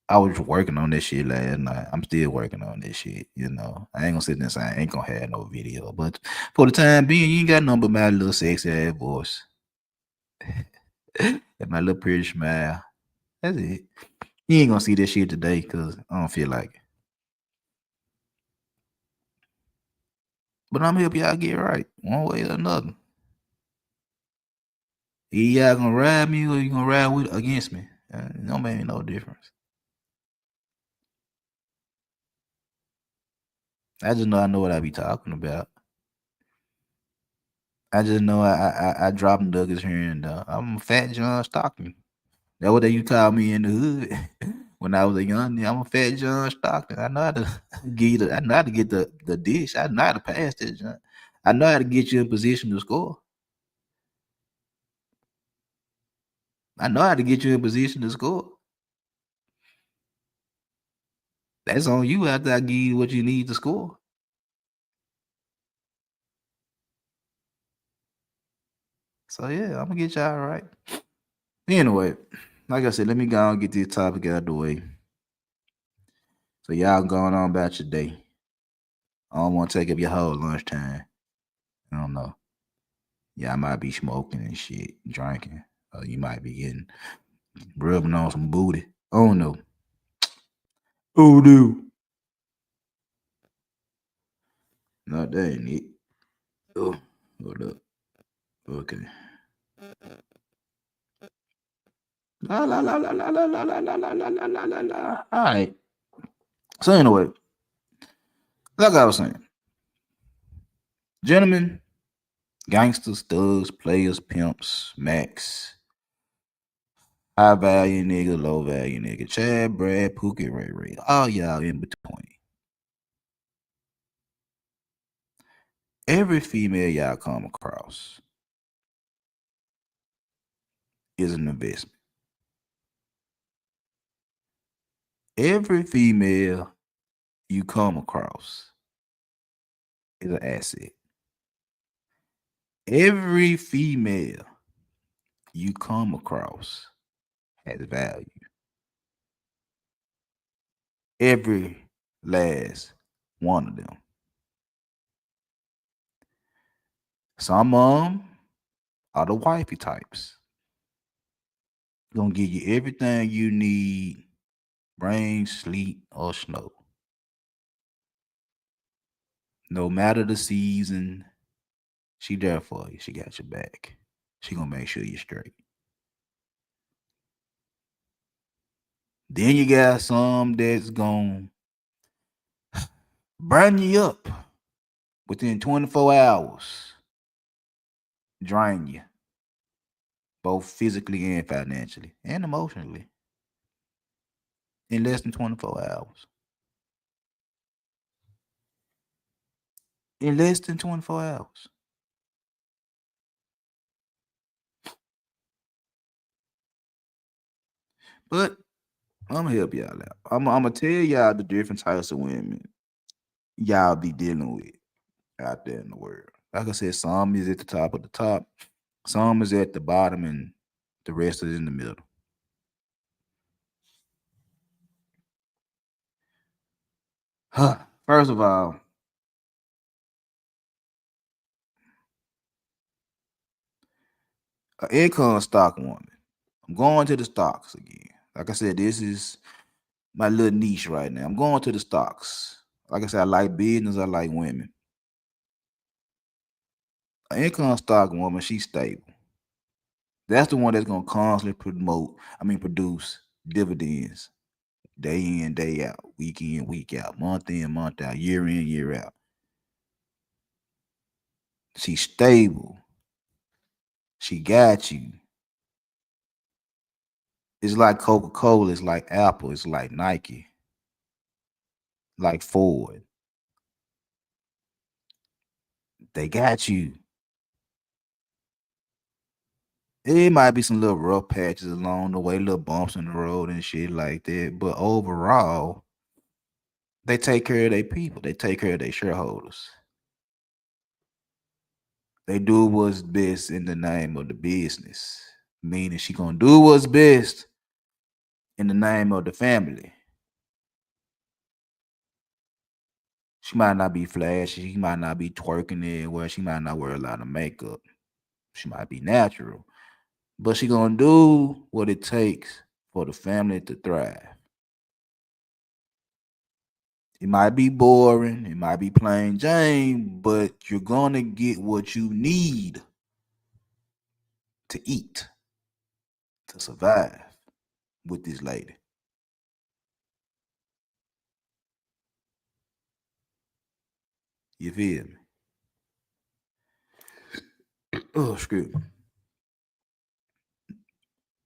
I was working on this shit last night. I'm still working on this shit, you know. I ain't gonna sit there and say I ain't gonna have no video. But for the time being, you ain't got nothing but my little sexy ass voice. And my little pretty smile. That's it. You ain't gonna see this shit today because I don't feel like it. But I'm help y'all get right one way or another. Either y'all gonna ride me or you gonna ride with against me. It don't make no difference. I just know I know what I be talking about. I just know I drop nuggets here and there. I'm Fat John Stockton. That's what they used to call me in the hood when I was a young. I'm a Fat John Stockton. I know how to I know how to get the dish. I know how to pass this. John. I know how to get you in position to score. I know how to get you in position to score. That's on you after I give you what you need to score. So yeah, I'm gonna get y'all right. Anyway, like I said, let me go and get this topic out of the way. So y'all going on about your day. I don't want to take up your whole lunchtime. I don't know. Y'all might be smoking and shit, drinking. You might be getting rubbing on some booty. Oh no. Oh no. No, that ain't it. Oh, hold up. Okay. La la la la la la la la la la la la la la. All right. So anyway, like I was saying, gentlemen, gangsters, thugs, players, pimps, max, high value nigga, low value nigga, Chad, Brad, Pookie, Ray Ray, all y'all in between. Every female y'all come across is an investment. Every female you come across is an asset. Every female you come across has value. Every last one of them. Some of them are the wifey types. Gonna give you everything you need, rain, sleet, or snow. No matter the season, she there for you. She got your back. She gonna make sure you're straight. Then you got some that's gonna burn you up within 24 hours, drain you, both physically and financially and emotionally, in less than 24 hours. In less than 24 hours. But I'm gonna help y'all out. I'm gonna tell y'all the different types of women y'all be dealing with out there in the world. Like I said, some is at the top of the top, some is at the bottom, and the rest is in the middle. Huh. First of all, an income stock woman. I'm going to the stocks again. Like I said, this is my little niche right now. I'm going to the stocks. Like I said, I like business, I like women. An income stock woman, she's stable. That's the one that's gonna constantly produce dividends day in, day out, week in, week out, month in, month out, year in, year out. She's stable. She got you. It's like Coca-Cola, it's like Apple, it's like Nike, like Ford. They got you. It might be some little rough patches along the way, little bumps in the road and shit like that. But overall, they take care of their people. They take care of their shareholders. They do what's best in the name of the business. Meaning she gonna do what's best in the name of the family. She might not be flashy. She might not be twerking it. Well, she might not wear a lot of makeup. She might be natural. But she gonna do what it takes for the family to thrive. It might be boring, it might be plain Jane, but you're gonna get what you need to eat, to survive with this lady. You feel me? Oh, excuse me.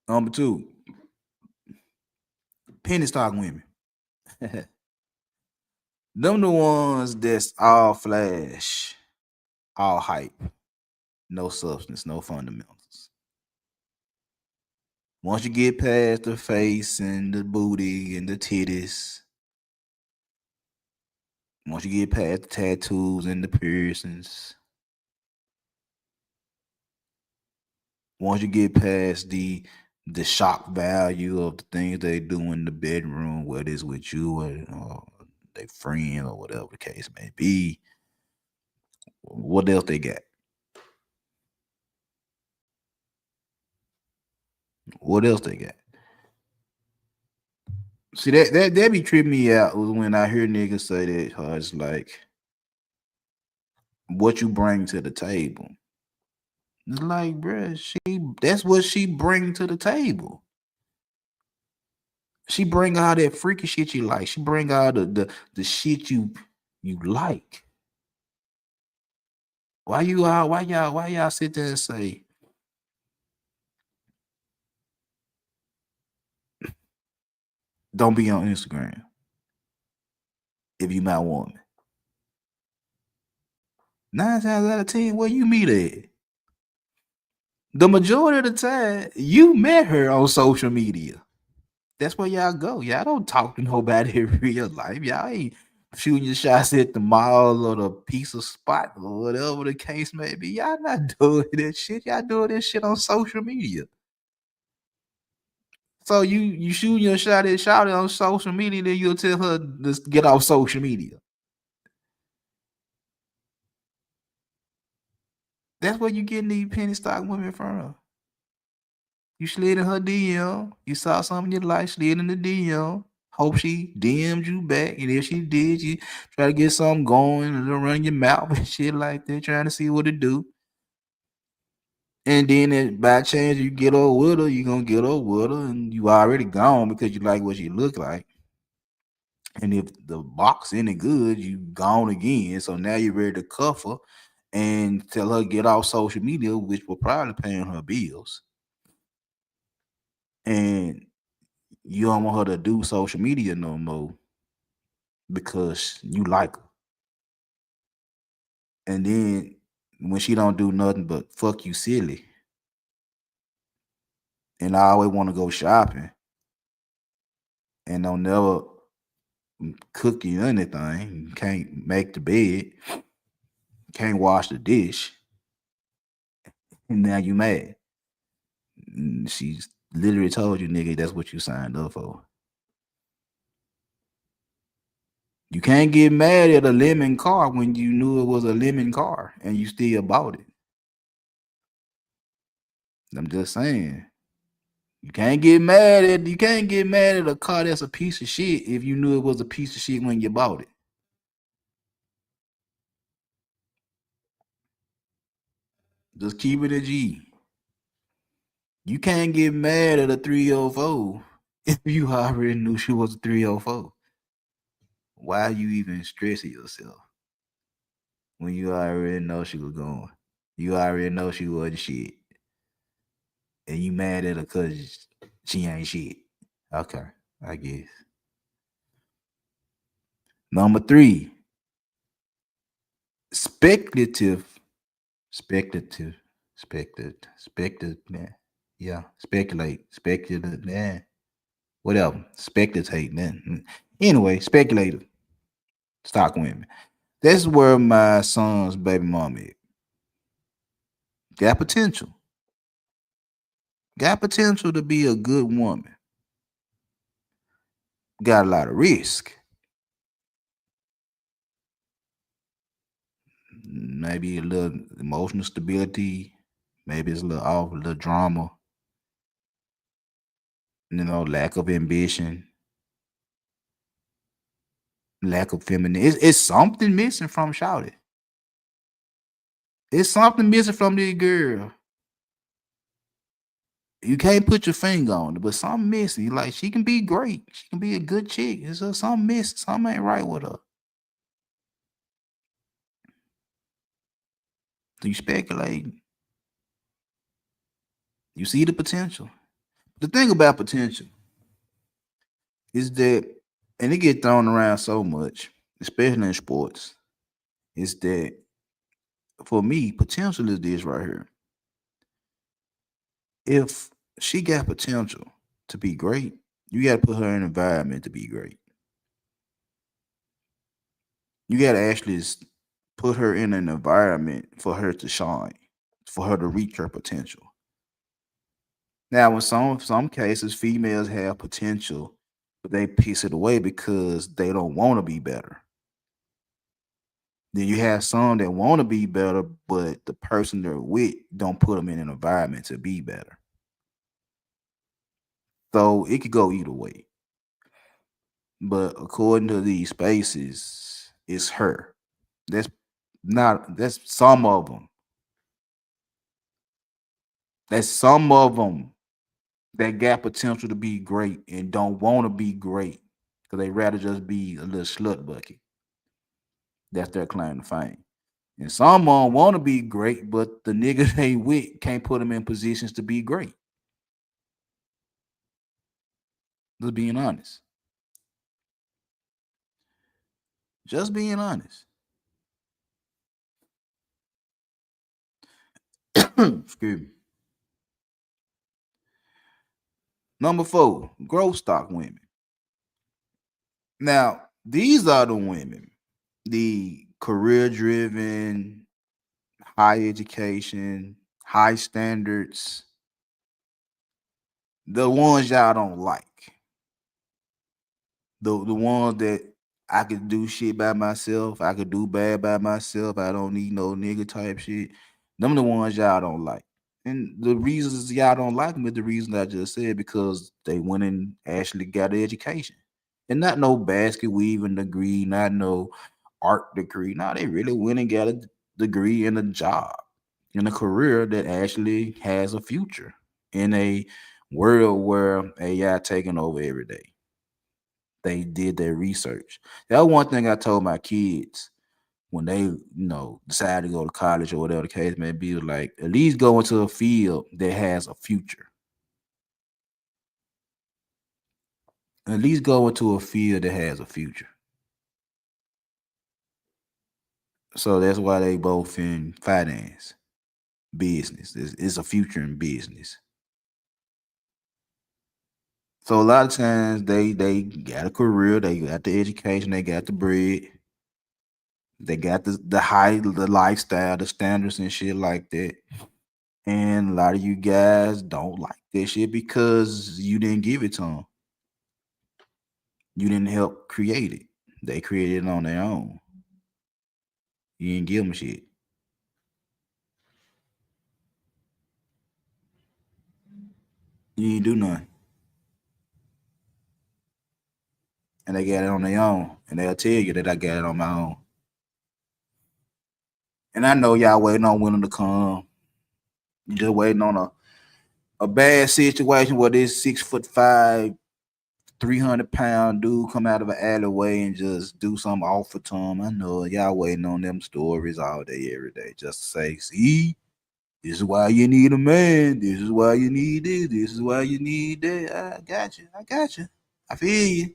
Number two, penny stock women. Them the ones that's all flash, all hype, no substance, no fundamentals. Once you get past the face and the booty and the titties, once you get past the tattoos and the piercings, once you get past the shock value of the things they do in the bedroom, whether it's with you or their friend or whatever the case may be, what else they got? What else they got? See that be tripping me out when I hear niggas say that. It's like what you bring to the table. It's like, bruh, that's what she bring to the table. She bring all that freaky shit you like. She bring all the shit you like. Why y'all sit there and say don't be on Instagram if you my woman? 9 times out of 10, where you meet at? The majority of the time, you met her on social media. That's where y'all go. Y'all don't talk to nobody in real life. Y'all ain't shooting your shots at the mall or the pizza spot or whatever the case may be. Y'all not doing that shit. Y'all doing this shit on social media. So you shooting your shot at Shawty on social media, then you'll tell her to get off social media. That's where you getting these penny stock women from. You slid in her DM. You saw something you like, slid in the DM. Hope she DM'd you back. And if she did, you try to get something going and run your mouth and shit like that, trying to see what to do. And then by chance you get over with her, you gonna get over with her, and you already gone because you like what she look like. And if the box any good, you gone again. So now you're ready to cuff her and tell her get off social media, which will probably paying her bills. And you don't want her to do social media no more because you like her. And then when she don't do nothing but fuck you silly, and I always want to go shopping and don't never cook you anything, can't make the bed, can't wash the dish, and now you mad. She's literally told you, nigga, that's what you signed up for. You can't get mad at a lemon car when you knew it was a lemon car and you still bought it. I'm just saying. You can't get mad at a car that's a piece of shit if you knew it was a piece of shit when you bought it. Just keep it a G. You can't get mad at a 304 if you already knew she was a 304. Why are you even stressing yourself when you already know she was going? You already know she wasn't shit. And you mad at her because she ain't shit. Okay, I guess. Number 3, speculative, speculative, speculative, man. Yeah, speculative, man. Whatever, speculative, man. Anyway, speculative stock women. That's where my son's baby mom is. Got potential. Got potential to be a good woman. Got a lot of risk. Maybe a little emotional stability. Maybe it's a little off, a little drama. Lack of ambition, lack of femininity. It's something missing from Shouty. It's something missing from this girl. You can't put your finger on it, but something missing. Like she can be great. She can be a good chick. It's just something missing. Something ain't right with her. So you speculating. You see the potential. The thing about potential is that, and it get thrown around so much, especially in sports, is that for me, potential is this right here. If she got potential to be great, you got to put her in an environment to be great. You got to actually put her in an environment for her to shine, for her to reach her potential. Now, in some cases, females have potential, but they piece it away because they don't want to be better. Then you have some that want to be better, but the person they're with don't put them in an environment to be better. So it could go either way. But according to these spaces, it's her. That's that's some of them. That's some of them that got potential to be great and don't want to be great because they rather just be a little slut bucket. That's their claim to fame. And some of them want to be great, but the nigga they with can't put them in positions to be great. Just being honest. Just being honest. Excuse me. Number 4, growth stock women. Now, these are the women, the career driven, high education, high standards, the ones y'all don't like. The ones that I could do shit by myself, I could do bad by myself, I don't need no nigga type shit. Them the ones y'all don't like. And the reasons y'all don't like them is the reason I just said, because they went and actually got an education. And not no basket weaving degree, not no art degree. No, they really went and got a degree in a job, in a career that actually has a future in a world where AI taking over every day. They did their research. That was one thing I told my kids when they, decide to go to college or whatever the case may be. Like, at least go into a field that has a future. At least go into a field that has a future. So that's why they both in finance, business. It's a future in business. So a lot of times they got a career, they got the education, they got the bread, they got the lifestyle, the standards and shit like that. And a lot of you guys don't like that shit because you didn't give it to them. You didn't help create it. They created it on their own. You didn't give them shit. You didn't do nothing. And they got it on their own. And they'll tell you that I got it on my own. And I know y'all waiting on winter to come. You just waiting on a bad situation where this 6'5", 300-pound dude come out of an alleyway and just do something off for Tom. I know y'all waiting on them stories all day, every day, just to say, see, this is why you need a man. This is why you need this. This is why you need that. I got you. I got you. I feel you.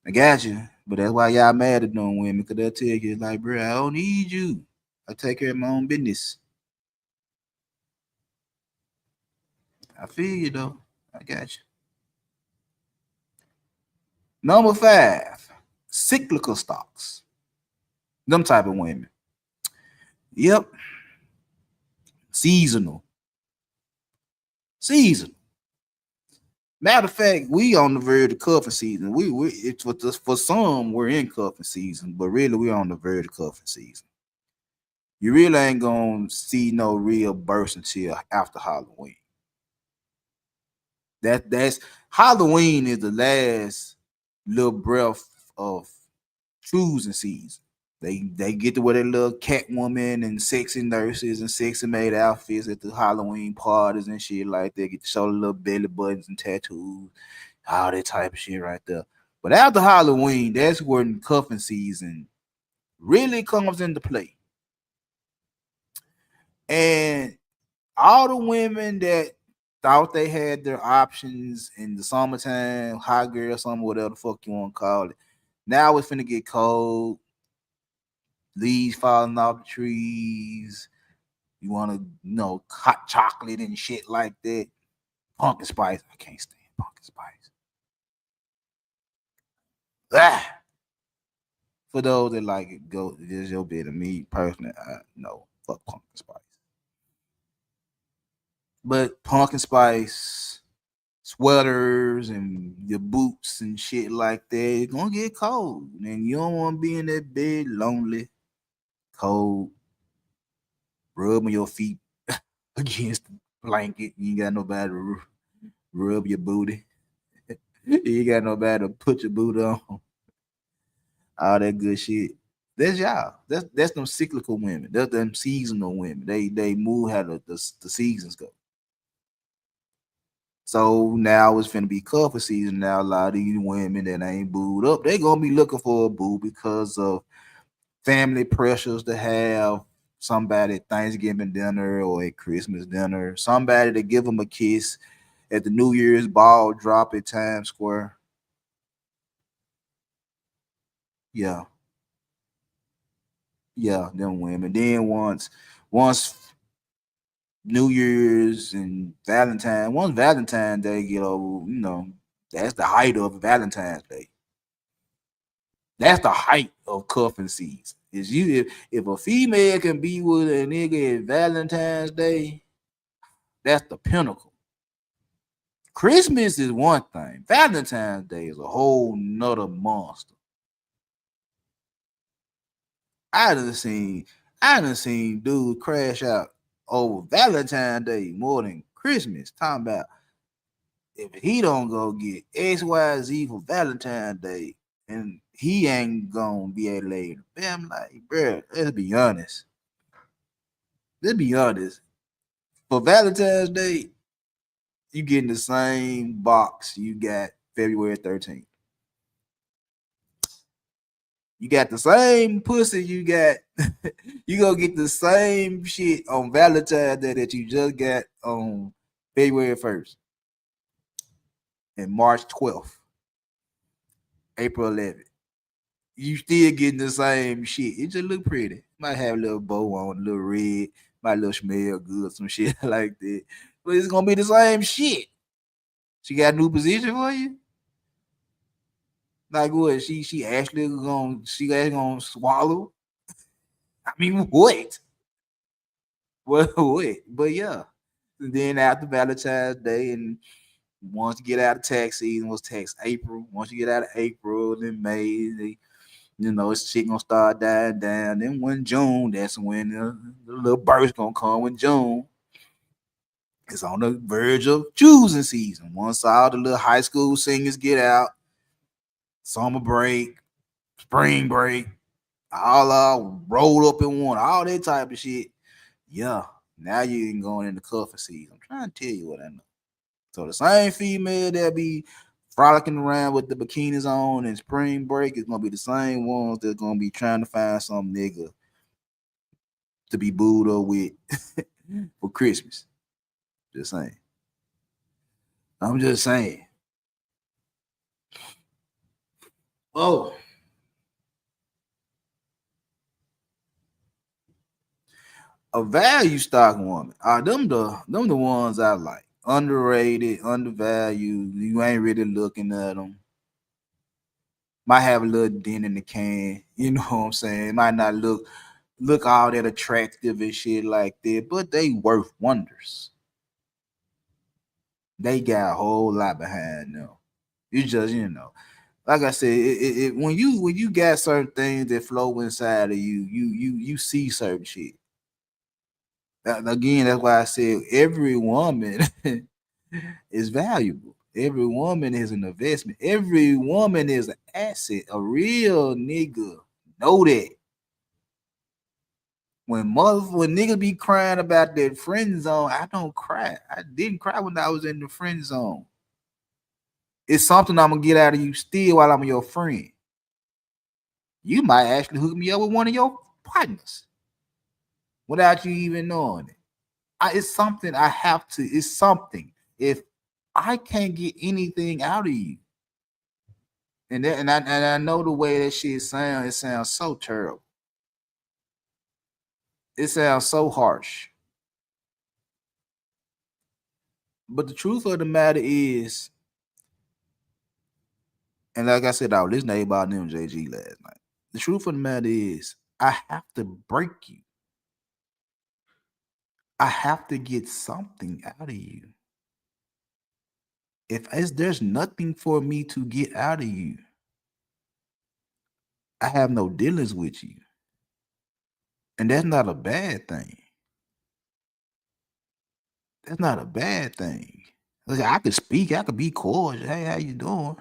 I got you. But that's why y'all mad at them women, because they'll tell you, like, bro, I don't need you. I take care of my own business. I feel you, though. I got you. Number 5, cyclical stocks. Them type of women. Yep. Seasonal. Seasonal. Matter of fact, we on the verge of cuffing season. We it's for some we're in cuffing season, but really we're on the verge of cuffing season. You really ain't gonna see no real burst until after Halloween. That's Halloween is the last little breath of choosing season. They get to wear their little Catwoman and sexy nurses and sexy maid outfits at the Halloween parties and shit like that. Get to show the little belly buttons and tattoos, all that type of shit right there. But after Halloween, that's when cuffing season really comes into play. And all the women that thought they had their options in the summertime, hot girl summer, whatever the fuck you want to call it. Now it's finna get cold, leaves falling off the trees. You want to, hot chocolate and shit like that. Pumpkin spice. I can't stand pumpkin spice. Ah. For those that like it, go. This is your bit of me personally. No, fuck pumpkin spice. But pumpkin spice, sweaters and your boots and shit like that, it's gonna get cold. And you don't want to be in that bed lonely, cold, rubbing your feet against the blanket. You ain't got nobody to rub your booty. You got nobody to put your booty on. All that good shit. That's y'all. That's them cyclical women. That's them seasonal women. They move how the seasons go. So now it's finna be cuffing season. Now a lot of these women that ain't booed up, they gonna be looking for a boo because of family pressures to have somebody at Thanksgiving dinner or at Christmas dinner, somebody to give them a kiss at the New Year's ball drop at Times Square. Yeah, yeah, them women. Then once New Year's and once Valentine's Day get over, that's the height of Valentine's Day. That's the height of cuffing season. Is you if a female can be with a nigga at Valentine's Day, that's the pinnacle. Christmas is one thing. Valentine's Day is a whole nother monster. I done seen dudes crash out over Valentine's Day more than Christmas. Talking about if he don't go get XYZ for Valentine's Day, and he ain't gonna be able to lay the I'm like, bro, let's be honest. Let's be honest. For Valentine's Day, you getting the same box you got February 13th. You got the same pussy you got. You gonna get the same shit on Valentine's Day that you just got on February 1st and March 12th, April 11th. You still getting the same shit. It just look pretty. Might have a little bow on, a little red, might little smell good, some shit like that. But it's gonna be the same shit. She got a new position for you? Like what? She actually gonna swallow? I mean, what? What? But yeah. And then after Valentine's Day, and once you get out of tax season, was tax April. Once you get out of April, then May, it's shit gonna start dying down. Then when June, that's when the little burst gonna come. When June, it's on the verge of choosing season. Once all the little high school singers get out, summer break, spring break, all rolled up in one, all that type of shit. Yeah, now you ain't going into cuffing season. I'm trying to tell you what I know. So the same female that be frolicking around with the bikinis on in spring break is gonna be the same ones that's gonna be trying to find some nigga to be booed up with for Christmas. Just saying. I'm just saying. Oh, a value stock woman. Them the ones I like. Underrated, undervalued. You ain't really looking at them. Might have a little dent in the can. You know what I'm saying? Might not look all that attractive and shit like that, but they worth wonders. They got a whole lot behind them. You just, like I said, when you got certain things that flow inside of you, you see certain shit. Again, that's why I said every woman is valuable. Every woman is an investment. Every woman is an asset. A real nigga know that. When niggas be crying about that friend zone, I don't cry. I didn't cry when I was in the friend zone. It's something I'm gonna get out of you still while I'm your friend. You might actually hook me up with one of your partners without you even knowing it. It's something I have to. It's something. If I can't get anything out of you, and I know the way that shit sounds, it sounds so terrible. It sounds so harsh. But the truth of the matter is, and like I said, I was listening to about them JG last night. The truth of the matter is, I have to break you. I have to get something out of you. If there's nothing for me to get out of you, I have no dealings with you. And that's not a bad thing. That's not a bad thing. Look, I could speak, I could be cordial. Hey, how you doing?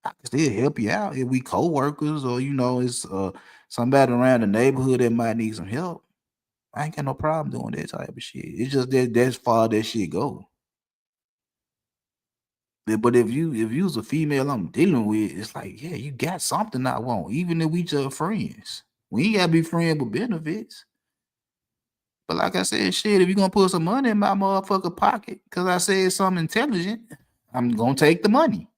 I can still help you out if we co-workers or it's somebody around the neighborhood that might need some help. I ain't got no problem doing that type of shit. It's just that's far that shit go. But if you was a female I'm dealing with, it's like, yeah, you got something I want, even if we just friends. We ain't gotta be friends with benefits. But like I said, shit, if you gonna put some money in my motherfucker pocket because I said something intelligent, I'm gonna take the money.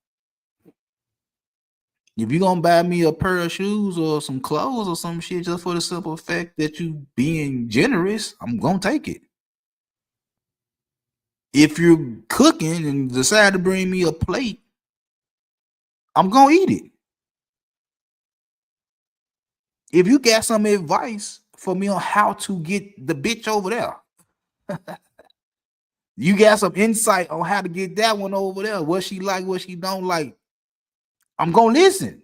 If you gonna buy me a pair of shoes or some clothes or some shit just for the simple fact that you being generous, I'm gonna take it. If you're cooking and decide to bring me a plate, I'm gonna eat it. If you got some advice for me on how to get the bitch over there, you got some insight on how to get that one over there, what she like, what she don't like, I'm gonna listen.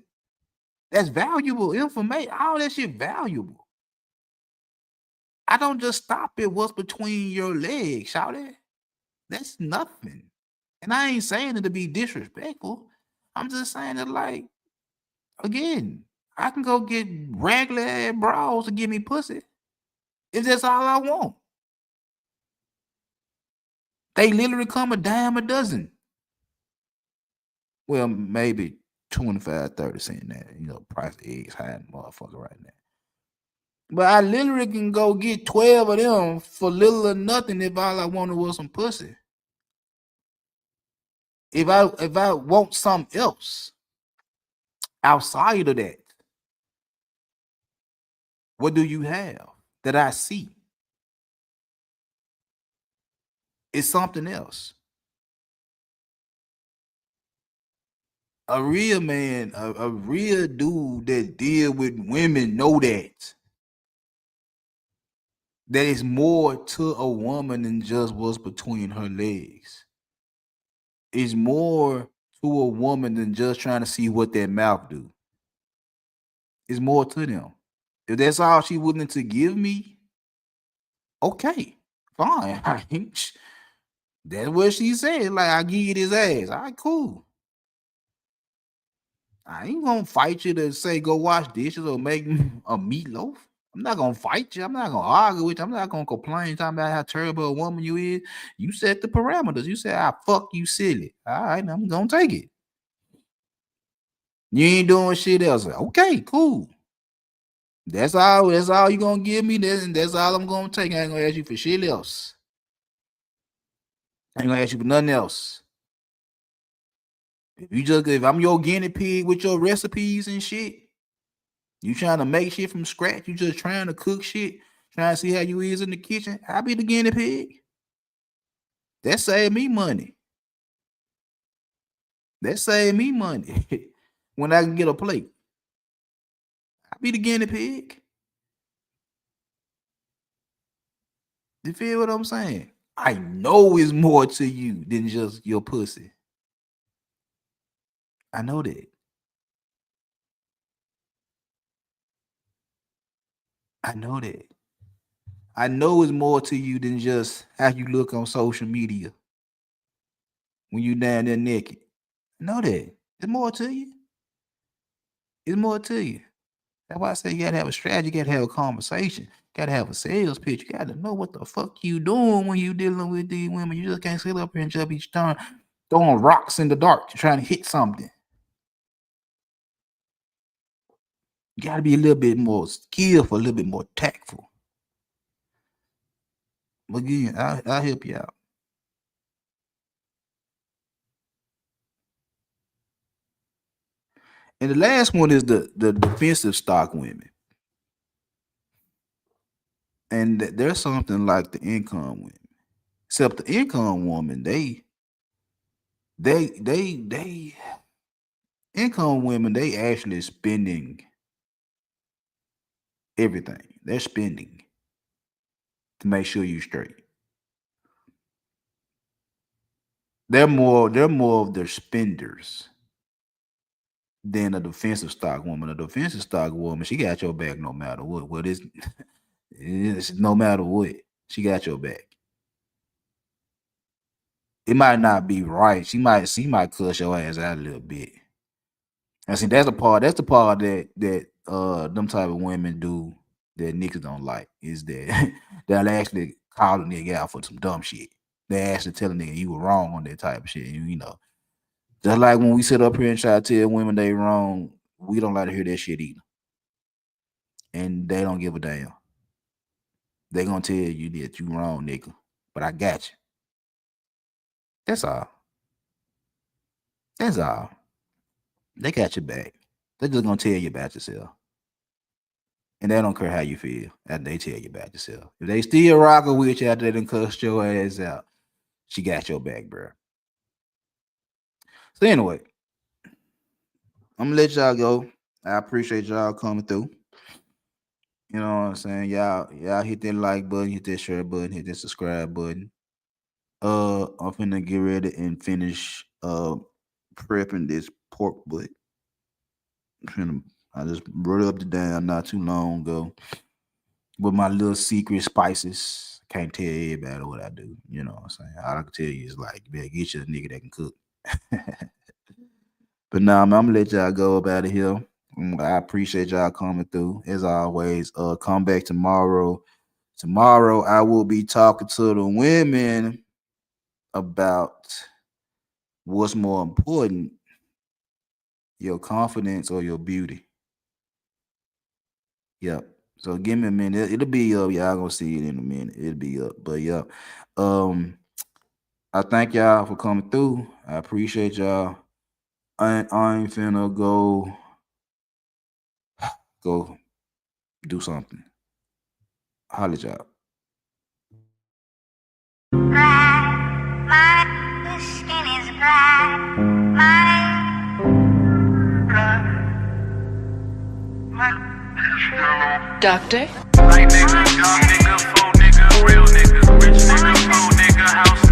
That's valuable information. All that shit valuable. I don't just stop at what's between your legs, shout it. That's nothing. And I ain't saying it to be disrespectful. I'm just saying that, like, again, I can go get regular ass bras to give me pussy if that's all I want. They literally come a dime a dozen. Well, maybe 25, 30 cents that. Price of eggs high in the motherfucker right now. But I literally can go get 12 of them for little or nothing if all I wanted was some pussy. If I want something else outside of that, what do you have that I see? It's something else. A real man, a real dude that deal with women know that. That is more to a woman than just what's between her legs. It's more to a woman than just trying to see what that mouth do. It's more to them. If that's all she willing to give me, okay, fine. That's what she said. Like, I give you this ass. All right, cool. I ain't gonna fight you to say go wash dishes or make a meatloaf. I'm not gonna fight you. I'm not gonna argue with you. I'm not gonna complain talking about how terrible a woman you is. You set the parameters. You said, "I fuck you silly." All right, I'm gonna take it. You ain't doing shit else. Okay, cool. That's all. That's all you gonna give me. That's all I'm gonna take. I ain't gonna ask you for shit else. I ain't gonna ask you for nothing else. If I'm your guinea pig with your recipes and shit, you trying to make shit from scratch, you just trying to cook shit, trying to see how you is in the kitchen, I'll be the guinea pig. That save me money. That save me money when I can get a plate. I'll be the guinea pig. You feel what I'm saying? I know it's more to you than just your pussy. I know that. I know that. I know it's more to you than just how you look on social media when you down there naked. I know that. It's more to you. It's more to you. That's why I say you gotta have a strategy, you gotta have a conversation, you gotta have a sales pitch, you gotta know what the fuck you doing when you dealing with these women. You just can't sit up here and just each time throwing rocks in the dark trying to hit something. You gotta be a little bit more skillful, a little bit more tactful. But again, I'll help you out. And the last one is the defensive stock women. And there's something like the income women. Except the income woman, they income women, they actually spending everything. They're spending to make sure you straight. They're more of the spenders than a defensive stock woman. A defensive stock woman, she got your back no matter what. What is it's no matter what, she got your back. it might not be right. She might cuss your ass out a little bit. I see that's the part that them type of women do that niggas don't like is that they'll actually call a nigga out for some dumb shit. They actually tell a nigga you were wrong on that type of shit. You know. Just like when we sit up here and try to tell women they wrong, we don't like to hear that shit either. And they don't give a damn. They gonna tell you that you wrong, nigga. But I got you. That's all. That's all. They got your back. They're just gonna tell you about yourself. And they don't care how you feel after they tell you about yourself. If they still rocking with you after they done cussed your ass out, she got your back, bro. So anyway, I'm gonna let y'all go. I appreciate y'all coming through. You know what I'm saying? Y'all hit that like button, hit that share button, hit that subscribe button. I'm finna get ready and finish prepping this pork butt. I just rubbed it down not too long ago with my little secret spices. Can't tell everybody what I do. You know what I'm saying? All I can tell you is like, you better get you a nigga that can cook. But now I'm gonna let y'all go up out of here. I appreciate y'all coming through. As always, come back tomorrow. Tomorrow I will be talking to the women about what's more important, your confidence or your beauty. Yep. So give me a minute. It'll be up. Y'all gonna see it in a minute. It'll be up. But yep. I thank y'all for coming through. I appreciate y'all. I ain't finna go do something. Holla at y'all. My skin is black. Doctor? Light nigga, dark nigga, faux nigga, real nigga, rich nigga, poor nigga, house